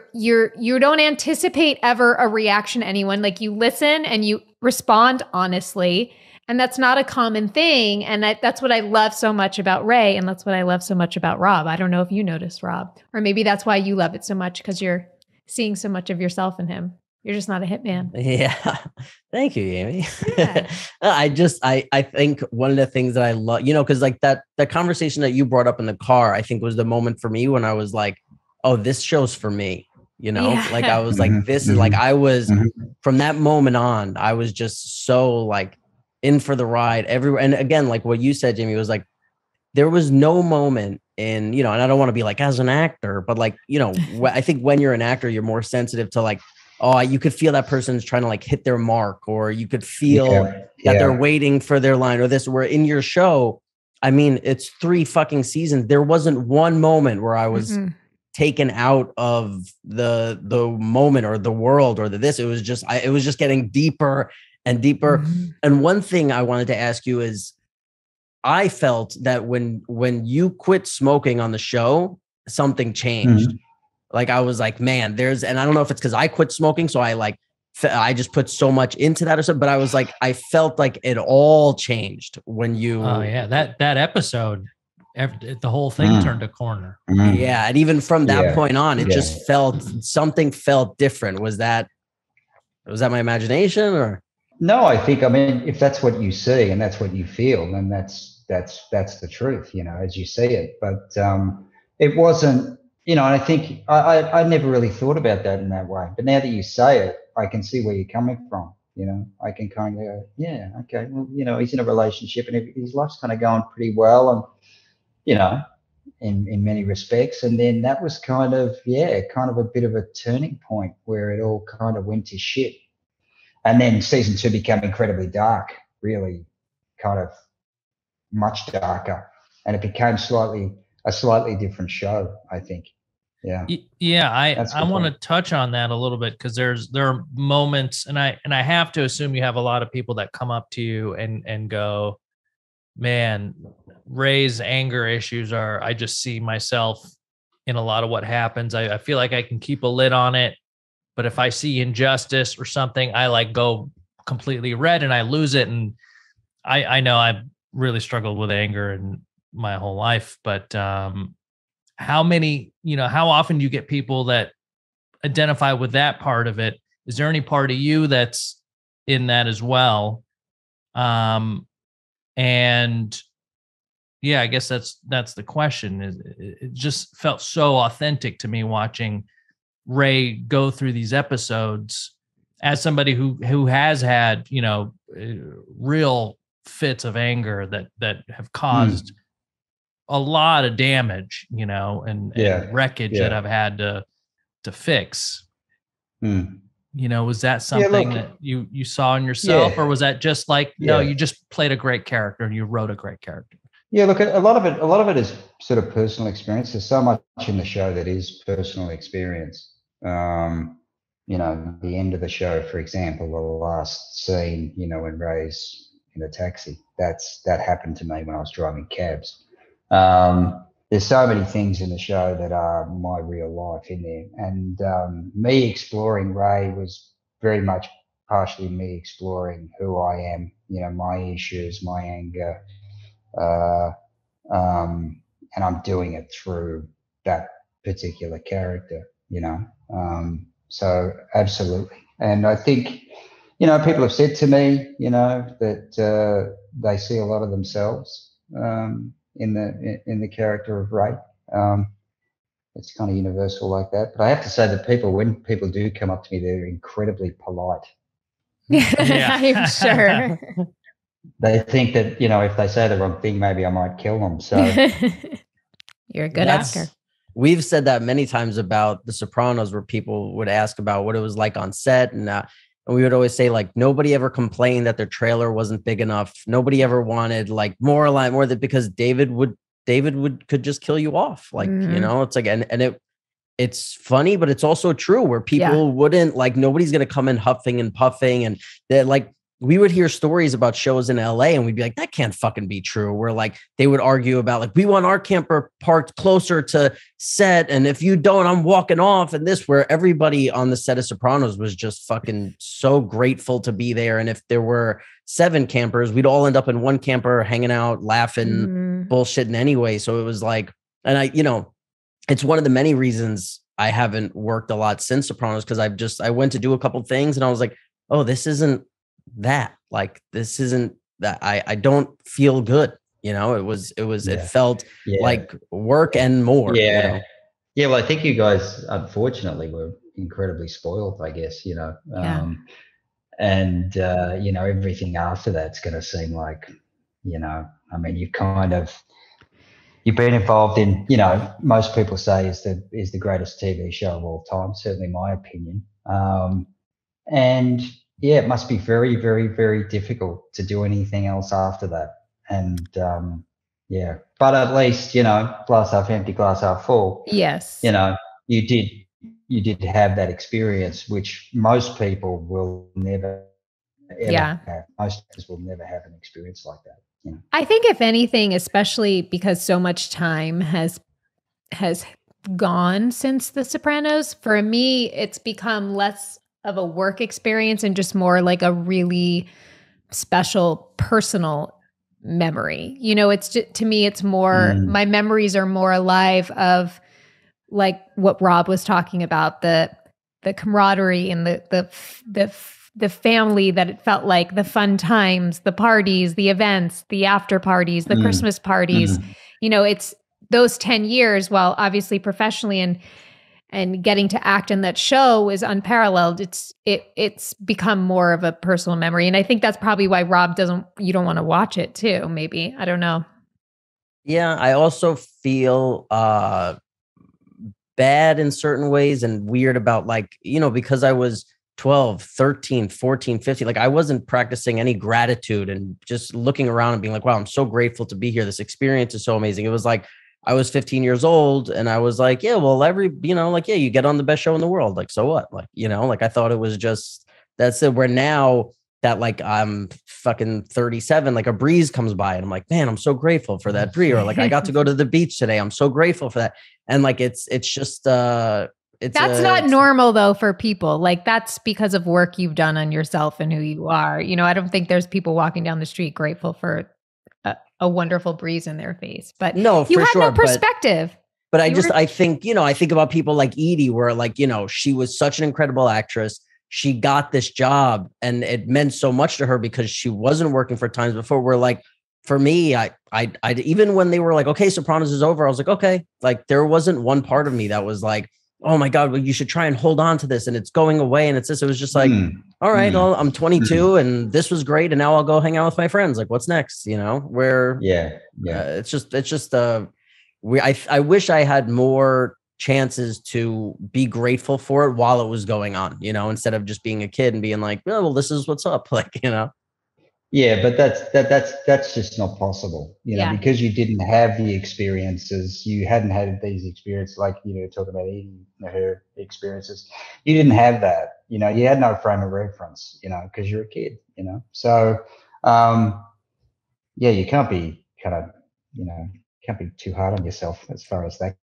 don't anticipate ever a reaction to anyone. Like you listen and you respond honestly. And that's not a common thing. And that's what I love so much about Ray. And that's what I love so much about Rob. I don't know if you noticed, Rob, or maybe that's why you love it so much, because you're seeing so much of yourself in him. You're just not a hitman. Yeah. Thank you, Jamie. Yeah. I think one of the things that I love, because like that conversation that you brought up in the car, I think was the moment for me when I was like, oh, this show's for me. Yeah. Like I was like, this is like, I was from that moment on, I was just so like in for the ride everywhere. And again, like what you said, Jamie, was like, there was no moment in, and I don't want to be like as an actor, but like, I think when you're an actor, you're more sensitive to like, oh, you could feel that person's trying to like hit their mark, or you could feel that they're waiting for their line or this, where in your show, I mean, it's 3 fucking seasons. There wasn't one moment where I was taken out of the moment or the world or this. It was just getting deeper and deeper. Mm-hmm. And one thing I wanted to ask you is, I felt that when you quit smoking on the show, something changed. Mm-hmm. Like I was like, man, and I don't know if it's because I quit smoking, so I just put so much into that or something. But I was like, I felt like it all changed when you. Oh yeah, that episode, the whole thing turned a corner. Yeah, and even from that point on, it just something felt different. Was that my imagination or? No, I mean, if that's what you see and that's what you feel, then that's the truth, as you see it. But it wasn't. And I think I never really thought about that in that way. But now that you say it, I can see where you're coming from. I can kind of go, yeah, okay. Well, he's in a relationship and his life's kind of going pretty well, and in many respects. And then that was kind of a bit of a turning point where it all kind of went to shit. And then season 2 became incredibly dark, really kind of much darker, and it became a slightly different show, I think. Yeah. Yeah. I want to touch on that a little bit, because there are moments, and I have to assume you have a lot of people that come up to you and go, man, Ray's anger issues I just see myself in a lot of what happens. I feel like I can keep a lid on it. But if I see injustice or something, I like go completely red and I lose it. And I know I've really struggled with anger in my whole life, but how often do you get people that identify with that part of it? Is there any part of you that's in that as well? And yeah, I guess that's the question. It just felt so authentic to me watching Ray go through these episodes as somebody who has had, real fits of anger that have caused a lot of damage, and wreckage that I've had to fix. Was that something that you saw in yourself, or was that just like, no, you just played a great character and you wrote a great character? Yeah, look, a lot of it is sort of personal experience. There's so much in the show that is personal experience. The end of the show, for example, the last scene, when Ray's in a taxi, that happened to me when I was driving cabs. There's so many things in the show that are my real life in there. And me exploring Ray was very much partially me exploring who I am, my issues, my anger, and I'm doing it through that particular character, so absolutely. And I think, people have said to me, that they see a lot of themselves in the character of Ray. It's kind of universal like that. But I have to say that when people do come up to me, they're incredibly polite. Yeah, I'm sure. They think that, if they say the wrong thing, maybe I might kill them. So you're a good actor. We've said that many times about The Sopranos, where people would ask about what it was like on set. And we would always say, like, nobody ever complained that their trailer wasn't big enough. Nobody ever wanted like more that, because David could just kill you off. Like, it's like, and it's funny, but it's also true where people wouldn't, like, nobody's going to come in huffing and puffing. And they're like, we would hear stories about shows in LA and we'd be like, that can't fucking be true. Where like, they would argue about like, we want our camper parked closer to set. And if you don't, I'm walking off. And this, where everybody on the set of Sopranos was just fucking so grateful to be there. And if there were 7 campers, we'd all end up in one camper hanging out, laughing, bullshitting anyway. So it was like, and it's one of the many reasons I haven't worked a lot since Sopranos, because I went to do a couple things and I was like, oh, this isn't that. Like, this isn't that. I don't feel good. It felt like work and more. Yeah. Yeah. Well, I think you guys, unfortunately, were incredibly spoiled, I guess, and everything after that's going to seem like, you've been involved in, most people say is the greatest TV show of all time, certainly my opinion. And yeah, it must be very, very, very difficult to do anything else after that. And but at least, glass half empty, glass half full. Yes. You did have that experience, which most people will never ever have. Most people will never have an experience like that. I think if anything, especially because so much time has gone since The Sopranos, for me, it's become less of a work experience and just more like a really special personal memory. It's just, to me, it's more, my memories are more alive of like what Rob was talking about, the camaraderie and the family, that it felt like, the fun times, the parties, the events, the after parties, the Christmas parties. It's those 10 years, while obviously professionally and getting to act in that show is unparalleled. It's become more of a personal memory. And I think that's probably why Rob you don't want to watch it too, maybe. I don't know. Yeah. I also feel bad in certain ways and weird about like, because I was 12, 13, 14, 15, like I wasn't practicing any gratitude and just looking around and being like, wow, I'm so grateful to be here. This experience is so amazing. It was like, I was 15 years old and I was like, yeah, well, you get on the best show in the world. Like, so what? Like, I thought it was just, that's it. Where now that like, I'm fucking 37, like a breeze comes by and I'm like, man, I'm so grateful for that breeze. Or like, I got to go to the beach today. I'm so grateful for that. And like, it's just, That's not normal though for people. Like that's because of work you've done on yourself and who you are. You know, I don't think there's people walking down the street grateful for a wonderful breeze in their face. But no, you for had sure, no perspective. But I think, I think about people like Edie, where like, she was such an incredible actress. She got this job and it meant so much to her because she wasn't working for times before. Where like, for me, I even when they were like, okay, Sopranos is over, I was like, okay, like there wasn't one part of me that was like, oh my God, well, you should try and hold on to this and it's going away. And it's this, it was just like, all right, well, I'm 22 and this was great. And now I'll go hang out with my friends. Like what's next? It's just, I wish I had more chances to be grateful for it while it was going on, instead of just being a kid and being like, oh, well, this is what's up. Like, Yeah, but that's just not possible, because you didn't have the experiences. You hadn't had these experiences like, talking about Edie, her experiences. You didn't have that, you had no frame of reference, because you're a kid, So, you can't be can't be too hard on yourself as far as that's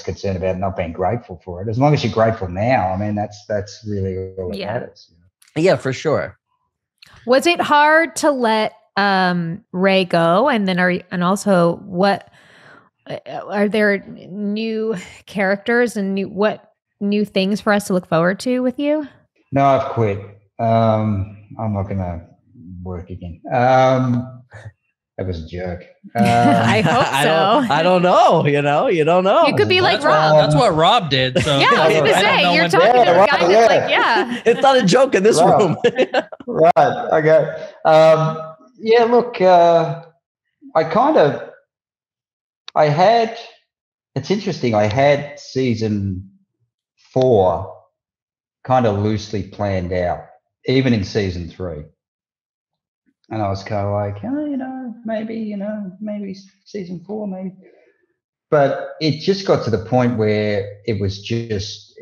concerned about not being grateful for it. As long as you're grateful now, I mean, that's really all that matters. Yeah, for sure. Was it hard to let Ray go? And then also what are there new characters and what new things for us to look forward to with you? No, I've quit. I'm not going to work again. That was a joke. I hope so. I don't know. You don't know. You could be like Rob. That's what Rob did. So yeah, I was going to say, you're talking to a guy that's like, It's not a joke in this room. Right. Okay. Look, it's interesting. I had season 4 kind of loosely planned out, even in season 3. And I was kind of like, maybe season 4, maybe. But it just got to the point where it was just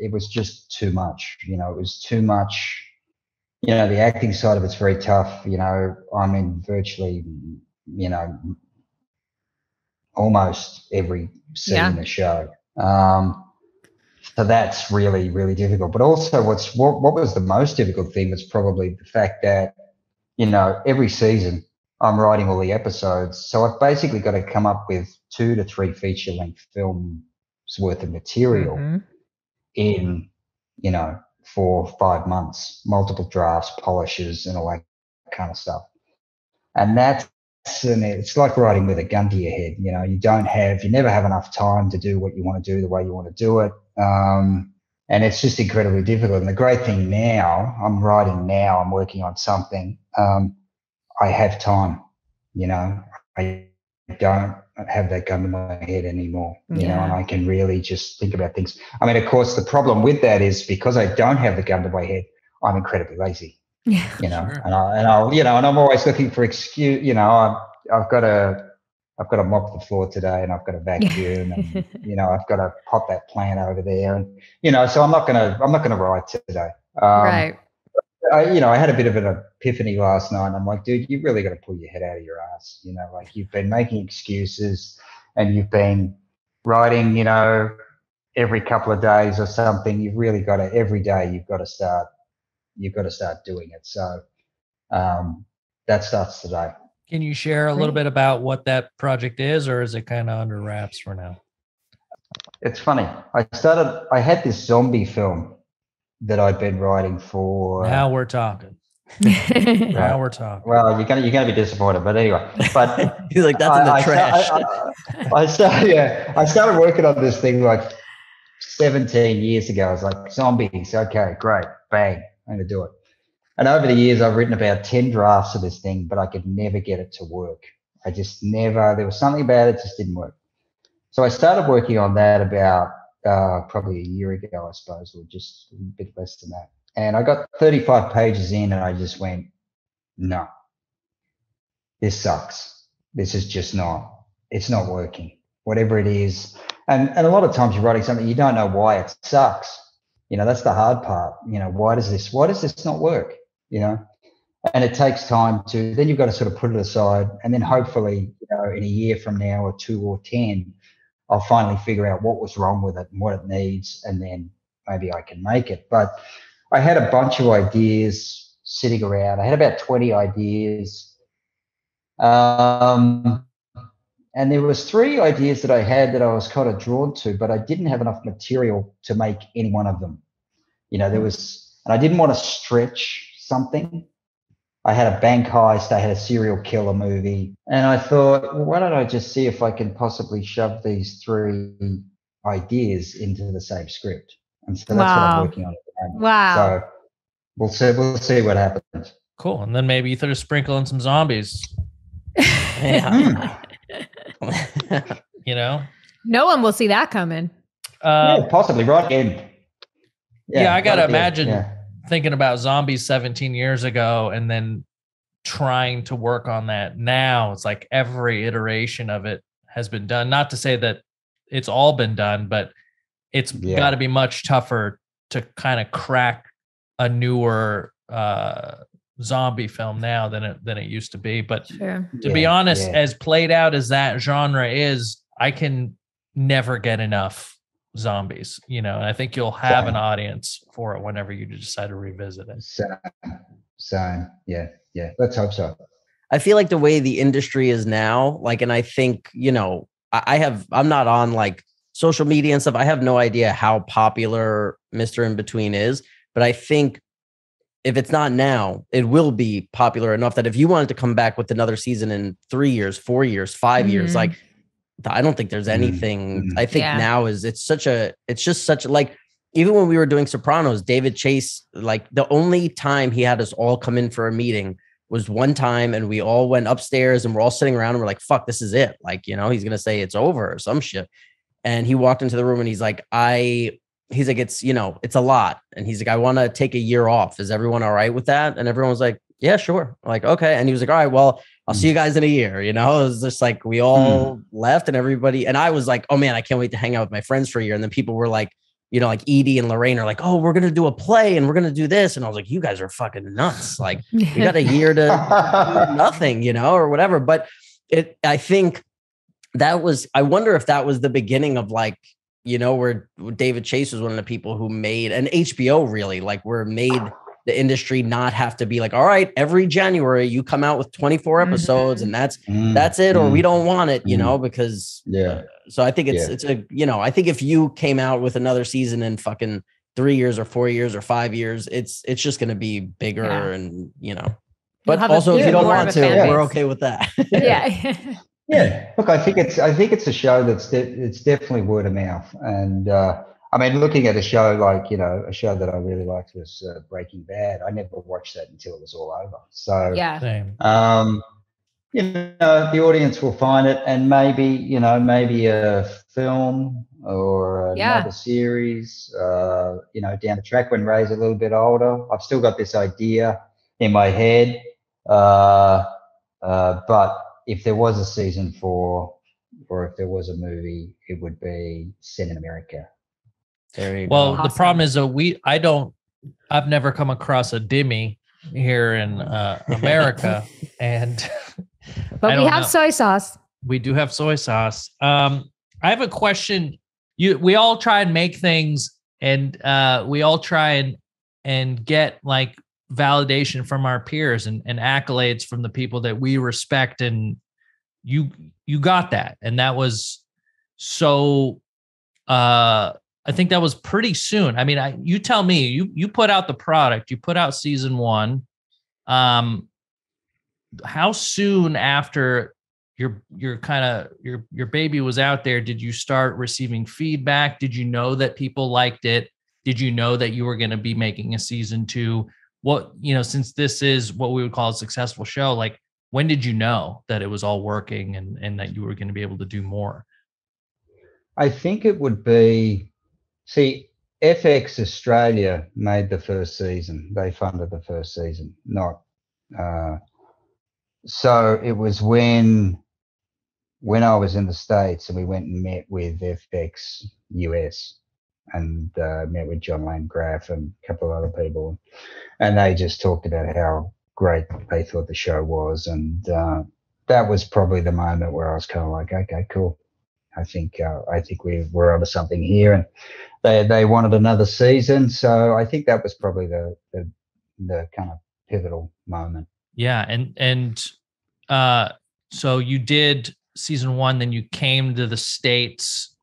too much. It was too much. The acting side of it's very tough. I'm in virtually, almost every scene in the show. So that's really, really difficult. But also what was the most difficult thing was probably the fact that, every season I'm writing all the episodes. So I've basically got to come up with 2 to 3 feature-length films worth of material in, 4 or 5 months, multiple drafts, polishes, and all that kind of stuff. And it's like writing with a gun to your head. You never have enough time to do what you want to do the way you want to do it. And it's just incredibly difficult. And the great thing now, I'm working on something. I have time, I don't have that gun to my head anymore, and I can really just think about things. I mean, of course, the problem with that is because I don't have the gun to my head, I'm incredibly lazy, and I'm always looking for excuse, I've got to mop the floor today and I've got to vacuum and, I've got to pot that plant over there. And, so I'm not going to write today. Right. I had a bit of an epiphany last night. And I'm like, dude, you really got to pull your head out of your ass. Like you've been making excuses and you've been writing, every couple of days or something. You've really got to, every day you've got to start doing it. So that starts today. Can you share a little bit about what that project is, or is it kind of under wraps for now? It's funny. I had this zombie film that I'd been writing for. Now we're talking. Now we're talking. Well, you're gonna be disappointed, but anyway. But he's like, that's in the trash. I started working on this thing like 17 years ago. I was like, zombies, okay, great, bang, I'm gonna do it. And over the years, I've written about 10 drafts of this thing, but I could never get it to work. There was something about it just didn't work. So I started working on that about probably a year ago, I suppose, or just a bit less than that. And I got 35 pages in and I just went, no, this sucks. This is just it's not working, whatever it is. And a lot of times you're writing something, you don't know why it sucks. That's the hard part. Why does this not work? And it takes time then you've got to sort of put it aside. And then hopefully, in a year from now or 2 or 10, I'll finally figure out what was wrong with it and what it needs, and then maybe I can make it. But I had a bunch of ideas sitting around. I had about 20 ideas. And there was 3 ideas that I had that I was kind of drawn to, but I didn't have enough material to make any one of them. You know, and I didn't want to stretch something. I had a bank heist, I had a serial killer movie, and I thought, well, why don't I just see if I can possibly shove these 3 ideas into the same script? And so that's what I'm working on at the moment. Wow. So we'll see what happens. Cool. And then maybe you throw a sprinkle in some zombies. You know? No one will see that coming. Possibly right in. Yeah, I gotta imagine thinking about zombies 17 years ago and then trying to work on that now. It's like every iteration of it has been done. Not to say that it's all been done, but it's got to be much tougher to kind of crack a newer zombie film now than it used to be. But to be honest, as played out as that genre is, I can never get enough zombies, you know, and I think you'll have an audience for it whenever you decide to revisit it. Same. Yeah. Let's hope so. I feel like the way the industry is now, like, and I think, you know, I'm not on like social media and stuff. I have no idea how popular Mr. Inbetween is, but I think if it's not now, it will be popular enough that if you wanted to come back with another season in 3 years, 4 years, 5 years, like, I don't think there's anything. I think now it's just such like, even when we were doing Sopranos, David Chase, like the only time he had us all come in for a meeting was one time, and we all went upstairs and we're all sitting around and we're like, fuck, this is it. Like, you know, he's going to say it's over or some shit. And he walked into the room and he's like, it's, you know, it's a lot. And he's like, I want to take a year off. Is everyone all right with that? And everyone was like, yeah, sure. Like, okay. And he was like, all right, well, I'll see you guys in a year. You know, it was just like, we all left and everybody, and I was like, oh man, I can't wait to hang out with my friends for a year. And then people were like, you know, like Edie and Lorraine are like, oh, we're going to do a play and we're going to do this. And I was like, you guys are fucking nuts. Like, we got a year to do nothing, you know, or whatever. But I think I wonder if that was the beginning of like, you know, where David Chase was one of the people who made, and HBO really made the industry not have to be like, all right, every January you come out with 24 episodes and that's it, or we don't want it, you know, because so I think it's a, you know, I think if you came out with another season in fucking 3 years or 4 years or 5 years, it's just going to be bigger and, you know, but also if you don't want to, we're okay with that. Yeah. Look, I think it's a show that's it's definitely word of mouth. And, I mean, looking at a show like, you know, a show that I really liked was Breaking Bad. I never watched that until it was all over. So, you know, the audience will find it, and maybe a film or another series, you know, down the track when Ray's a little bit older. I've still got this idea in my head. But if there was a season 4 or if there was a movie, it would be set in America. Well, the problem is I've never come across a Demi here in America, and but we have soy sauce. We do have soy sauce. I have a question. We all try and make things, and we all try and get like validation from our peers and accolades from the people that we respect, and you got that, and that was so. I think that was pretty soon. I mean, you tell me. You put out the product. You put out season 1. How soon after your baby was out there did you start receiving feedback? Did you know that people liked it? Did you know that you were going to be making a season 2? What, you know, since this is what we would call a successful show, like when did you know that it was all working and that you were going to be able to do more? I think it would be. See, FX Australia made the first season. They funded the first season, not. So it was when I was in the States and we went and met with FX US and met with John Landgraf and a couple of other people. And they just talked about how great they thought the show was. And that was probably the moment where I was kind of like, okay, cool. I think we were onto something here, and they wanted another season. So I think that was probably the kind of pivotal moment. Yeah, and so you did season 1, then you came to the States,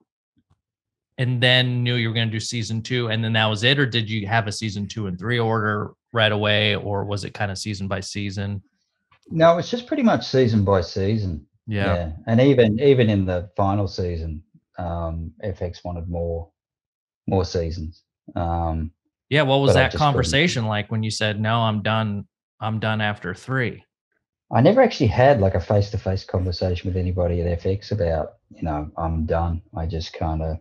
and then knew you were going to do season 2, and then that was it, or did you have a season 2 and 3 order right away, or was it kind of season by season? No, it's just pretty much season by season. Yeah. And even in the final season, FX wanted more seasons. Yeah, what was that conversation like when you said, no, I'm done after 3? I never actually had like a face-to-face conversation with anybody at FX about, I'm done. I just kind of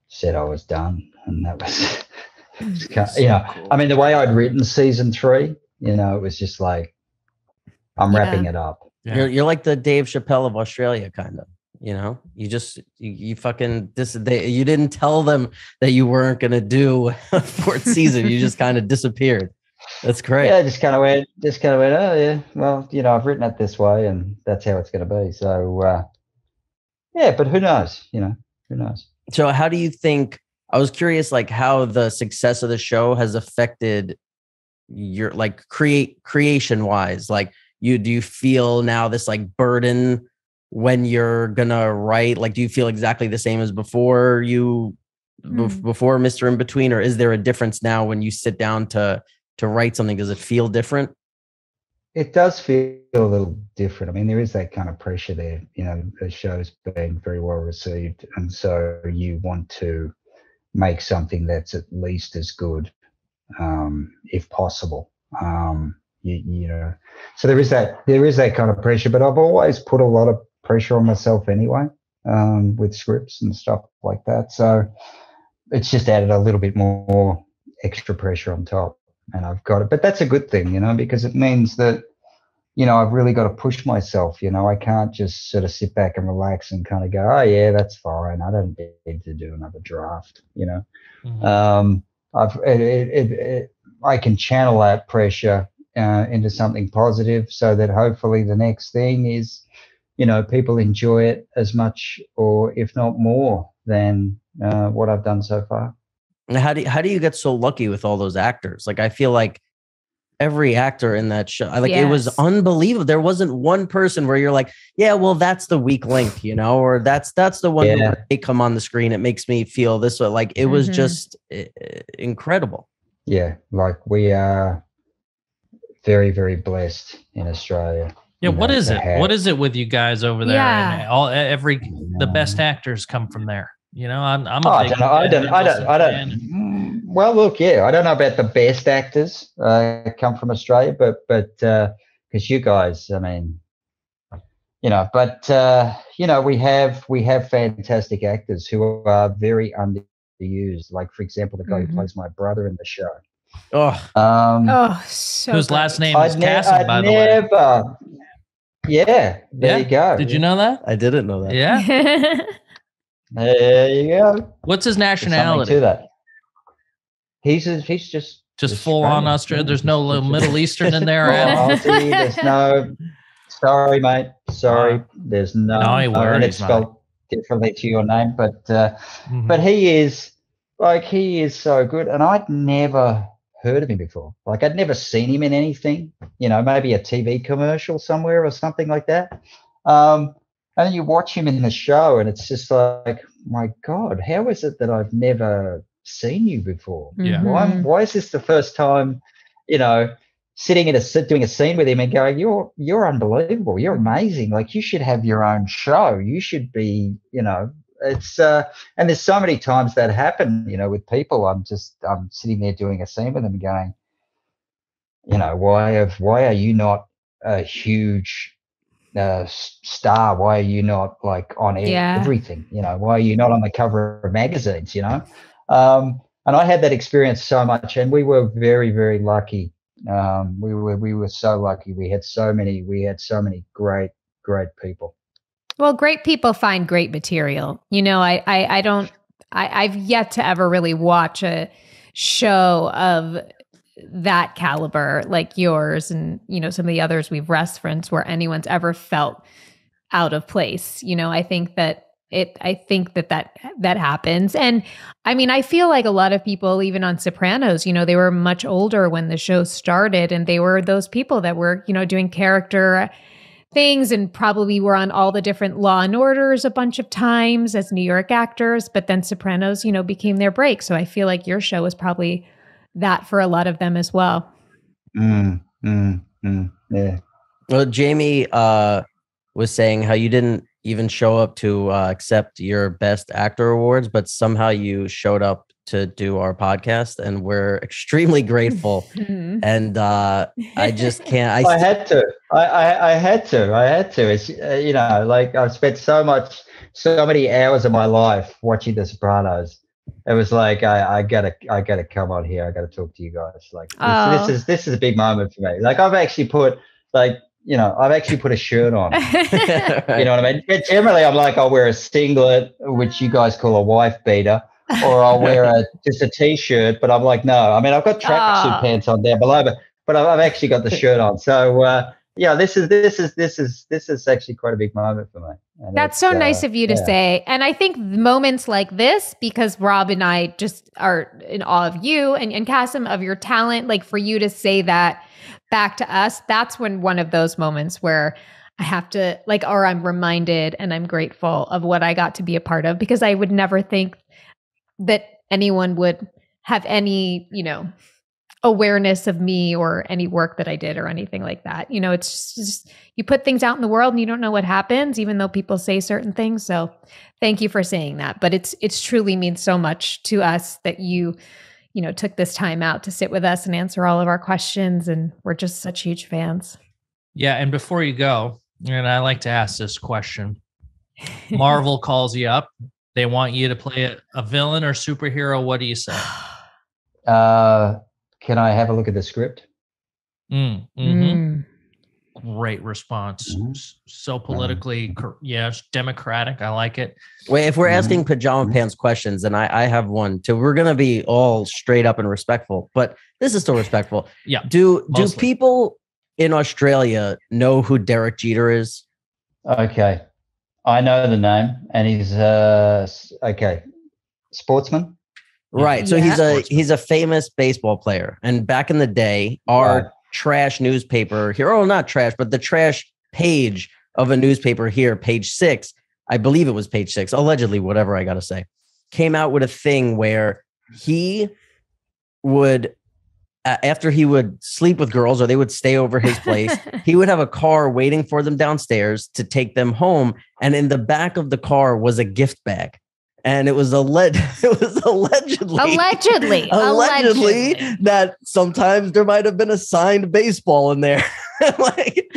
said I was done, and that was cool. I mean, the way I'd written season 3, it was just like, I'm wrapping it up. Yeah. You're like the Dave Chappelle of Australia, kind of. You fucking you didn't tell them that you weren't gonna do a 4th season. You just kind of disappeared. That's great. Yeah, just kind of went. Oh yeah, well, I've written it this way, and that's how it's going to be. So yeah, but who knows? Who knows? So how do you think? I was curious, like how the success of the show has affected your like creation wise. Like, do you feel now this like burden when you're gonna write? Like, do you feel exactly the same as before before Mr. Inbetween, or is there a difference now when you sit down to write something? Does it feel different? It does feel a little different. I mean, there is that kind of pressure there. The show's been very well received, and so you want to make something that's at least as good, if possible. So there is that kind of pressure, but I've always put a lot of pressure on myself anyway, with scripts and stuff like that. So it's just added a little bit more extra pressure on top, and I've got it. But that's a good thing, because it means that, I've really got to push myself. I can't just sort of sit back and relax and kind of go, oh yeah, that's fine. I don't need to do another draft. Mm-hmm. I can channel that pressure into something positive, so that hopefully the next thing is, people enjoy it as much, or if not more, than what I've done so far. How do you get so lucky with all those actors? Like, I feel like every actor in that show, like, it was unbelievable. There wasn't one person where you're like, yeah, well, that's the weak link, or that's the one who they come on the screen, it makes me feel this way. Like, it was just incredible. Yeah, like we are very, very blessed in Australia. Yeah, what is it? What is it with you guys over there? Yeah. And the best actors come from there. I'm a big I don't. Well, look, I don't know about the best actors come from Australia, but because you guys, I mean, we have fantastic actors who are very underused. Like, for example, the guy who plays my brother in the show. So whose last name is Cassim, by the way. Yeah, there you go. Did you know that? I didn't know that. Yeah. There you go. What's his nationality? To that. He's just full on Australian. There's no little Middle Eastern in there. Aussie, there's no. Sorry, mate. Sorry. There's no. And it's spelled differently to your name, but he is so good, and I'd never heard of him before. Like, I'd never seen him in anything. Maybe a TV commercial somewhere or something like that. And then you watch him in the show, and it's just like, my God, how is it that I've never seen you before? Yeah. Why is this the first time, sitting doing a scene with him and going, you're unbelievable. You're amazing. Like, you should have your own show. You should be, it's and there's so many times that happen, with people. I'm sitting there doing a scene with them going, why are you not a huge star? Why are you not like on everything? Why are you not on the cover of magazines? And I had that experience so much, and we were very, very lucky. We were so lucky. We had so many great people. Well, great people find great material. I've yet to ever really watch a show of that caliber like yours and, some of the others we've referenced where anyone's ever felt out of place. I think that I think that happens. And I mean, I feel like a lot of people, even on Sopranos, you know, they were much older when the show started, and they were those people that were, you know, doing character things and probably were on all the different Law and Orders a bunch of times as New York actors. But then Sopranos, you know, became their break. So I feel like your show was probably that for a lot of them as well. Yeah. Well, Jamie was saying how you didn't even show up to accept your Best Actor awards, but somehow you showed up to do our podcast, and we're extremely grateful. And I just can't. I had to. I had to. It's you know, like I've spent so many hours of my life watching The Sopranos. It was like I gotta come on here. I gotta talk to you guys. Like this is a big moment for me. Like I've actually put a shirt on. You know what I mean? But generally, I'm like, I'll wear a singlet, which you guys call a wife beater, or I'll wear just a t-shirt. But I'm like, no. I mean, I've got tracksuit pants on down below, but I've actually got the shirt on. So yeah, this is actually quite a big moment for me. And that's so nice of you to say. And I think moments like this, because Rob and I just are in awe of you and Kasim, of your talent, like for you to say that back to us, that's when one of those moments where I have to or I'm reminded and I'm grateful of what I got to be a part of, because I would never think that anyone would have any, you know, awareness of me or any work that I did or anything like that. You know, it's just you put things out in the world and you don't know what happens, even though people say certain things. So thank you for saying that. But it's truly means so much to us that you know, took this time out to sit with us and answer all of our questions. And we're just such huge fans. Yeah. And before you go, and I like to ask this question, Marvel calls you up. They want you to play a villain or superhero. What do you say? Can I have a look at the script? Great response. So politically, democratic. I like it. Wait, if we're asking Pajama Pants questions, then I have one too. We're gonna be all straight up and respectful, but this is still respectful. Yeah. Do people in Australia know who Derek Jeter is? Okay, I know the name, and he's sportsman. Right. So he's a famous baseball player. And back in the day, our trash newspaper here, not trash, but the trash page of a newspaper here, page 6, I believe it was page 6, allegedly, whatever I got to say, came out with a thing where he would, after he would sleep with girls or they would stay over his place, he would have a car waiting for them downstairs to take them home. And in the back of the car was a gift bag. And it was allegedly that sometimes there might have been a signed baseball in there. Like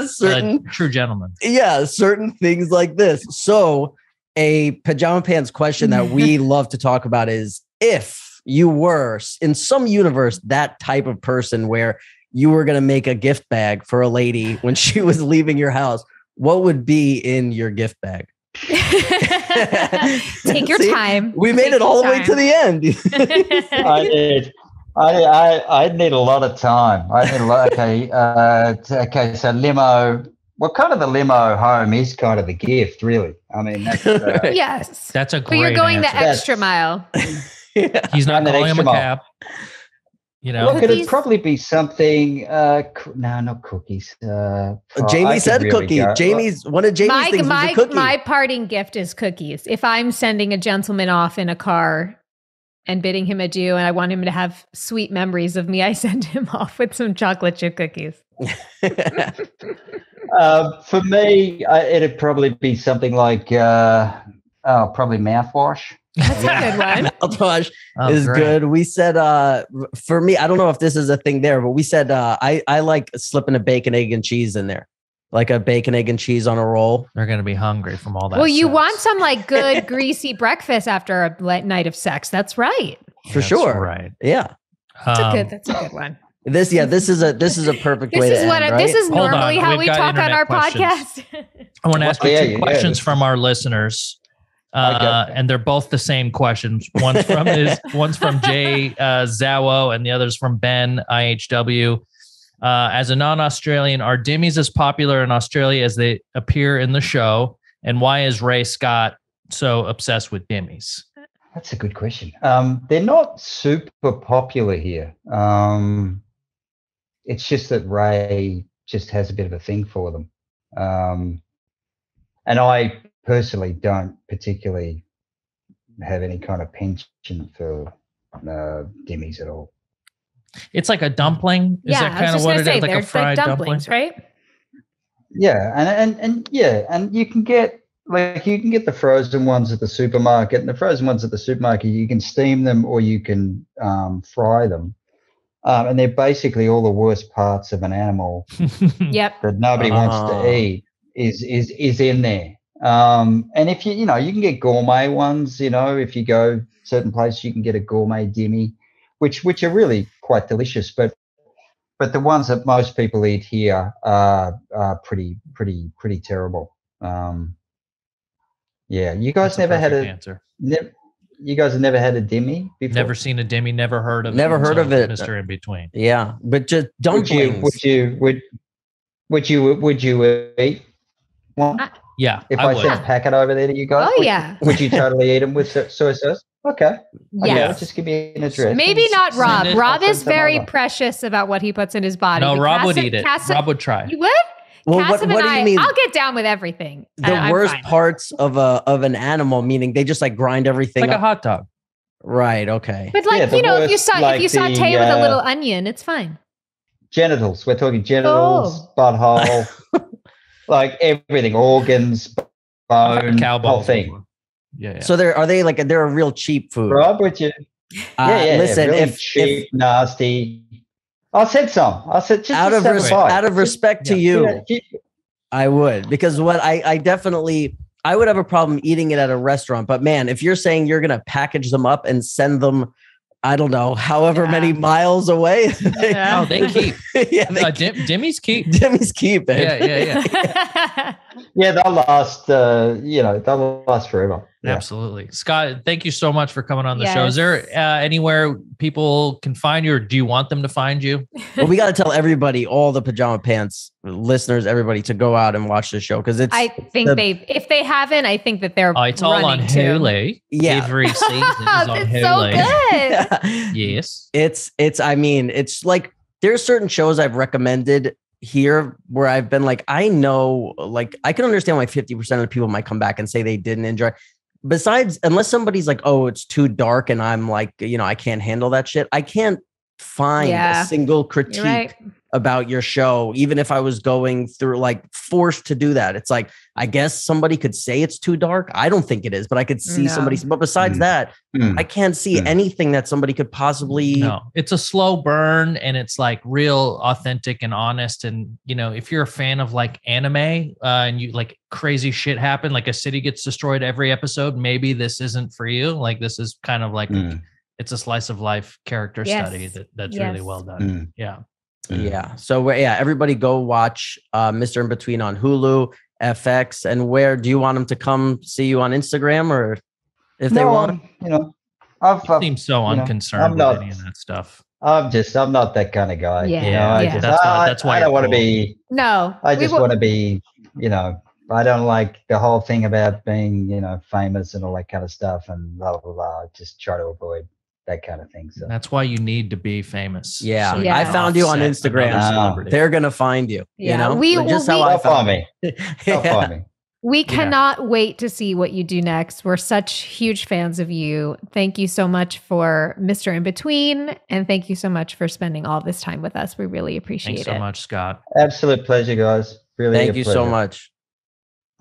certain true gentleman. Yeah, certain things like this. So a Pajama Pants question that we love to talk about is, if you were in some universe that type of person where you were going to make a gift bag for a lady when she was leaving your house, what would be in your gift bag? Take your time. We made it all the way to the end. I did. I need a lot of time. I need a lot. Okay. So limo. Well, kind of the limo home is kind of the gift, really. I mean, that's, yes, that's a great. But you're going answer. the extra mile. Yeah. He's not calling him a cab. You know, look, it'd probably be something. No, not cookies. Jamie said cookie. One of Jamie's things was a cookie. My parting gift is cookies. If I'm sending a gentleman off in a car and bidding him adieu, and I want him to have sweet memories of me, I send him off with some chocolate chip cookies. For me, it'd probably be something like probably mouthwash. That's a good one. Mouthwash is great. Good. We said, for me, I don't know if this is a thing there, but we said I like slipping a bacon, egg, and cheese in there, like a bacon, egg, and cheese on a roll. They're going to be hungry from all that. Well, you want some like good greasy breakfast after a night of sex. That's right. For sure. Right. Yeah. That's a good one. This is a perfect way to end, right? This is normally how we talk on our podcast. I want to ask you two questions from our listeners. And they're both the same questions. One's from Jay Zawo, and the other's from Ben IHW. As a non-Australian, are Demis as popular in Australia as they appear in the show? And why is Ray Scott so obsessed with Demi's? That's a good question. They're not super popular here. It's just that Ray just has a bit of a thing for them. And I personally don't particularly have any kind of penchant for Demi's at all. It's like a dumpling. Is that kind of what it is? Like a fried dumpling, right? Yeah, and you can get the frozen ones at the supermarket, and the frozen ones at the supermarket you can steam them or you can fry them, and they're basically all the worst parts of an animal. Yep. That nobody wants to eat is in there. And if you can get gourmet ones. If you go certain places, you can get a gourmet Demi, which are really quite delicious. But the ones that most people eat here are pretty terrible. Yeah, you guys never had answer. You guys have never had a Demi before? Never seen a Demi, never heard of it. Never heard of it. Mr. Inbetween. Yeah, but just dumplings. Would you eat one? Yeah, If I sent a packet over there to you guys, would you totally eat them with soy sauce? Okay. Yeah. Just give me an address. Maybe not Rob. Rob is very precious about what he puts in his body. No, Rob would eat it. Rob would try. You would? Well, what do you mean? I'll get down with everything. The worst parts of an animal, meaning they just like grind everything like up. a hot dog. Right. Okay. But if you saute with a little onion, it's fine. Genitals. We're talking genitals, butthole, like everything, organs, bone, whole thing. Yeah. So they're a real cheap food. Rob, would you? Listen, really if cheap, nasty. I said just out of respect to you, I would, because I definitely would have a problem eating it at a restaurant. But man, if you're saying you're gonna package them up and send them, I don't know, however many miles away. They keep. Demi's keep. Demi's keep. Yeah. Yeah, they'll last. They'll last forever. Absolutely. Scott, thank you so much for coming on the show. Is there anywhere people can find you, or do you want them to find you? Well, we got to tell everybody, all the Pajama Pants listeners, everybody, to go out and watch the show, because it's. I think if they haven't, I think that they're. It's all on Hulu. Yeah, every season is on Hulu. So good. Yes, it's. I mean, it's like there are certain shows I've recommended here where I've been like, I know, like I can understand why 50% of the people might come back and say they didn't enjoy. Besides, unless somebody's like, oh, it's too dark, and I'm like, I can't handle that shit. I can't find a single critique about your show, even if I was going through, like, forced to do that. It's like, I guess somebody could say it's too dark. I don't think it is, but I could see somebody. But besides that, I can't see anything that somebody could possibly. No, it's a slow burn, and it's like real authentic and honest. And, if you're a fan of like anime and you like crazy shit happen, like a city gets destroyed every episode, maybe this isn't for you. Like, this is kind of like it's a slice of life character study that's really well done. Yeah. So everybody go watch Mr. Inbetween on Hulu, FX, and where do you want them to come see you on Instagram, or if they want? I seem so unconcerned with any of that stuff. I'm not that kind of guy. That's why I don't want to be. No, I just want to be. I don't like the whole thing about being, famous and all that kind of stuff and blah blah blah. I just try to avoid that kind of thing. So that's why you need to be famous. Yeah. I found you on Instagram. They're gonna find you. They'll find me. They'll find me. We cannot wait to see what you do next. We're such huge fans of you. Thank you so much for Mr. Inbetween, and thank you so much for spending all this time with us. We really appreciate it. Thanks so much, Scott. Absolute pleasure, guys. Really, thank you so much.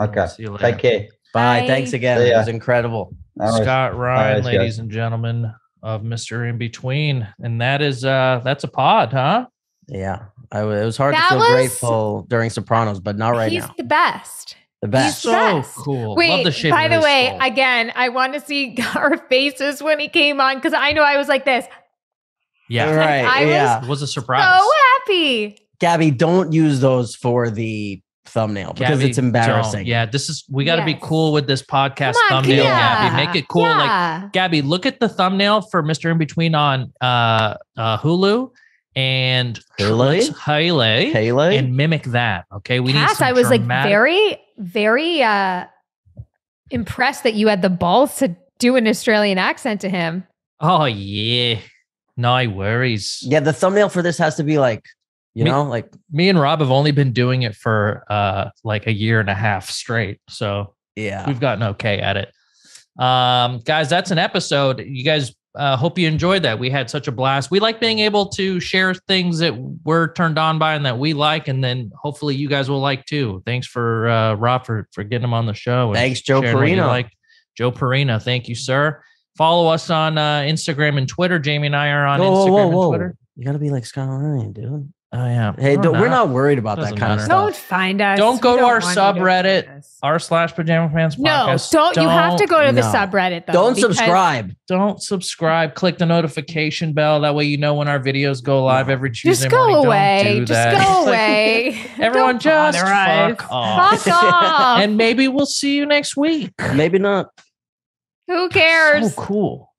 Okay. See you later. Take care. Bye. Thanks again. It was incredible. Scott Ryan, ladies and gentlemen of Mr. Inbetween. And that's a pod, huh? Yeah. It was hard to feel grateful during Sopranos, but not right now. He's the best. The best. He's the best. Cool. Wait, love the shape by of the his way, skull. again, I want to see our faces when he came on, because I know I was like this. Yeah. Right. It was a surprise. So happy. Gabby, don't use those for the thumbnail because it's embarrassing. Yeah, we got to be cool with this podcast thumbnail, Gabby. Make it cool. Like, Gabby, look at the thumbnail for Mr. Inbetween on Hulu and Haley and mimic that. Okay, we need some I was like very, very impressed that you had the balls to do an Australian accent to him. Oh, yeah. No worries. Yeah, the thumbnail for this has to be like, like me and Rob have only been doing it for like a year and a half straight. So yeah, we've gotten okay at it. Guys, that's an episode. You guys hope you enjoyed that. We had such a blast. We like being able to share things that we're turned on by and that we like, and then hopefully you guys will like too. Thanks for Rob for getting him on the show. Thanks, Joe Perino. Joe Perino, thank you, sir. Follow us on Instagram and Twitter. Jamie and I are on Instagram and Twitter. You got to be like Scott Ryan, dude. Oh, yeah. Hey, we're not worried about that kind of stuff. Don't find us. Don't go to our subreddit, r/Pajama Fans Podcast. No, don't. You have to go to the subreddit, though. Don't subscribe. Don't subscribe. Click the notification bell. That way you know when our videos go live every Tuesday morning. Just go away. Don't do that. Just go away. Everyone just fuck off. Fuck off. And maybe we'll see you next week. Maybe not. Who cares? So cool.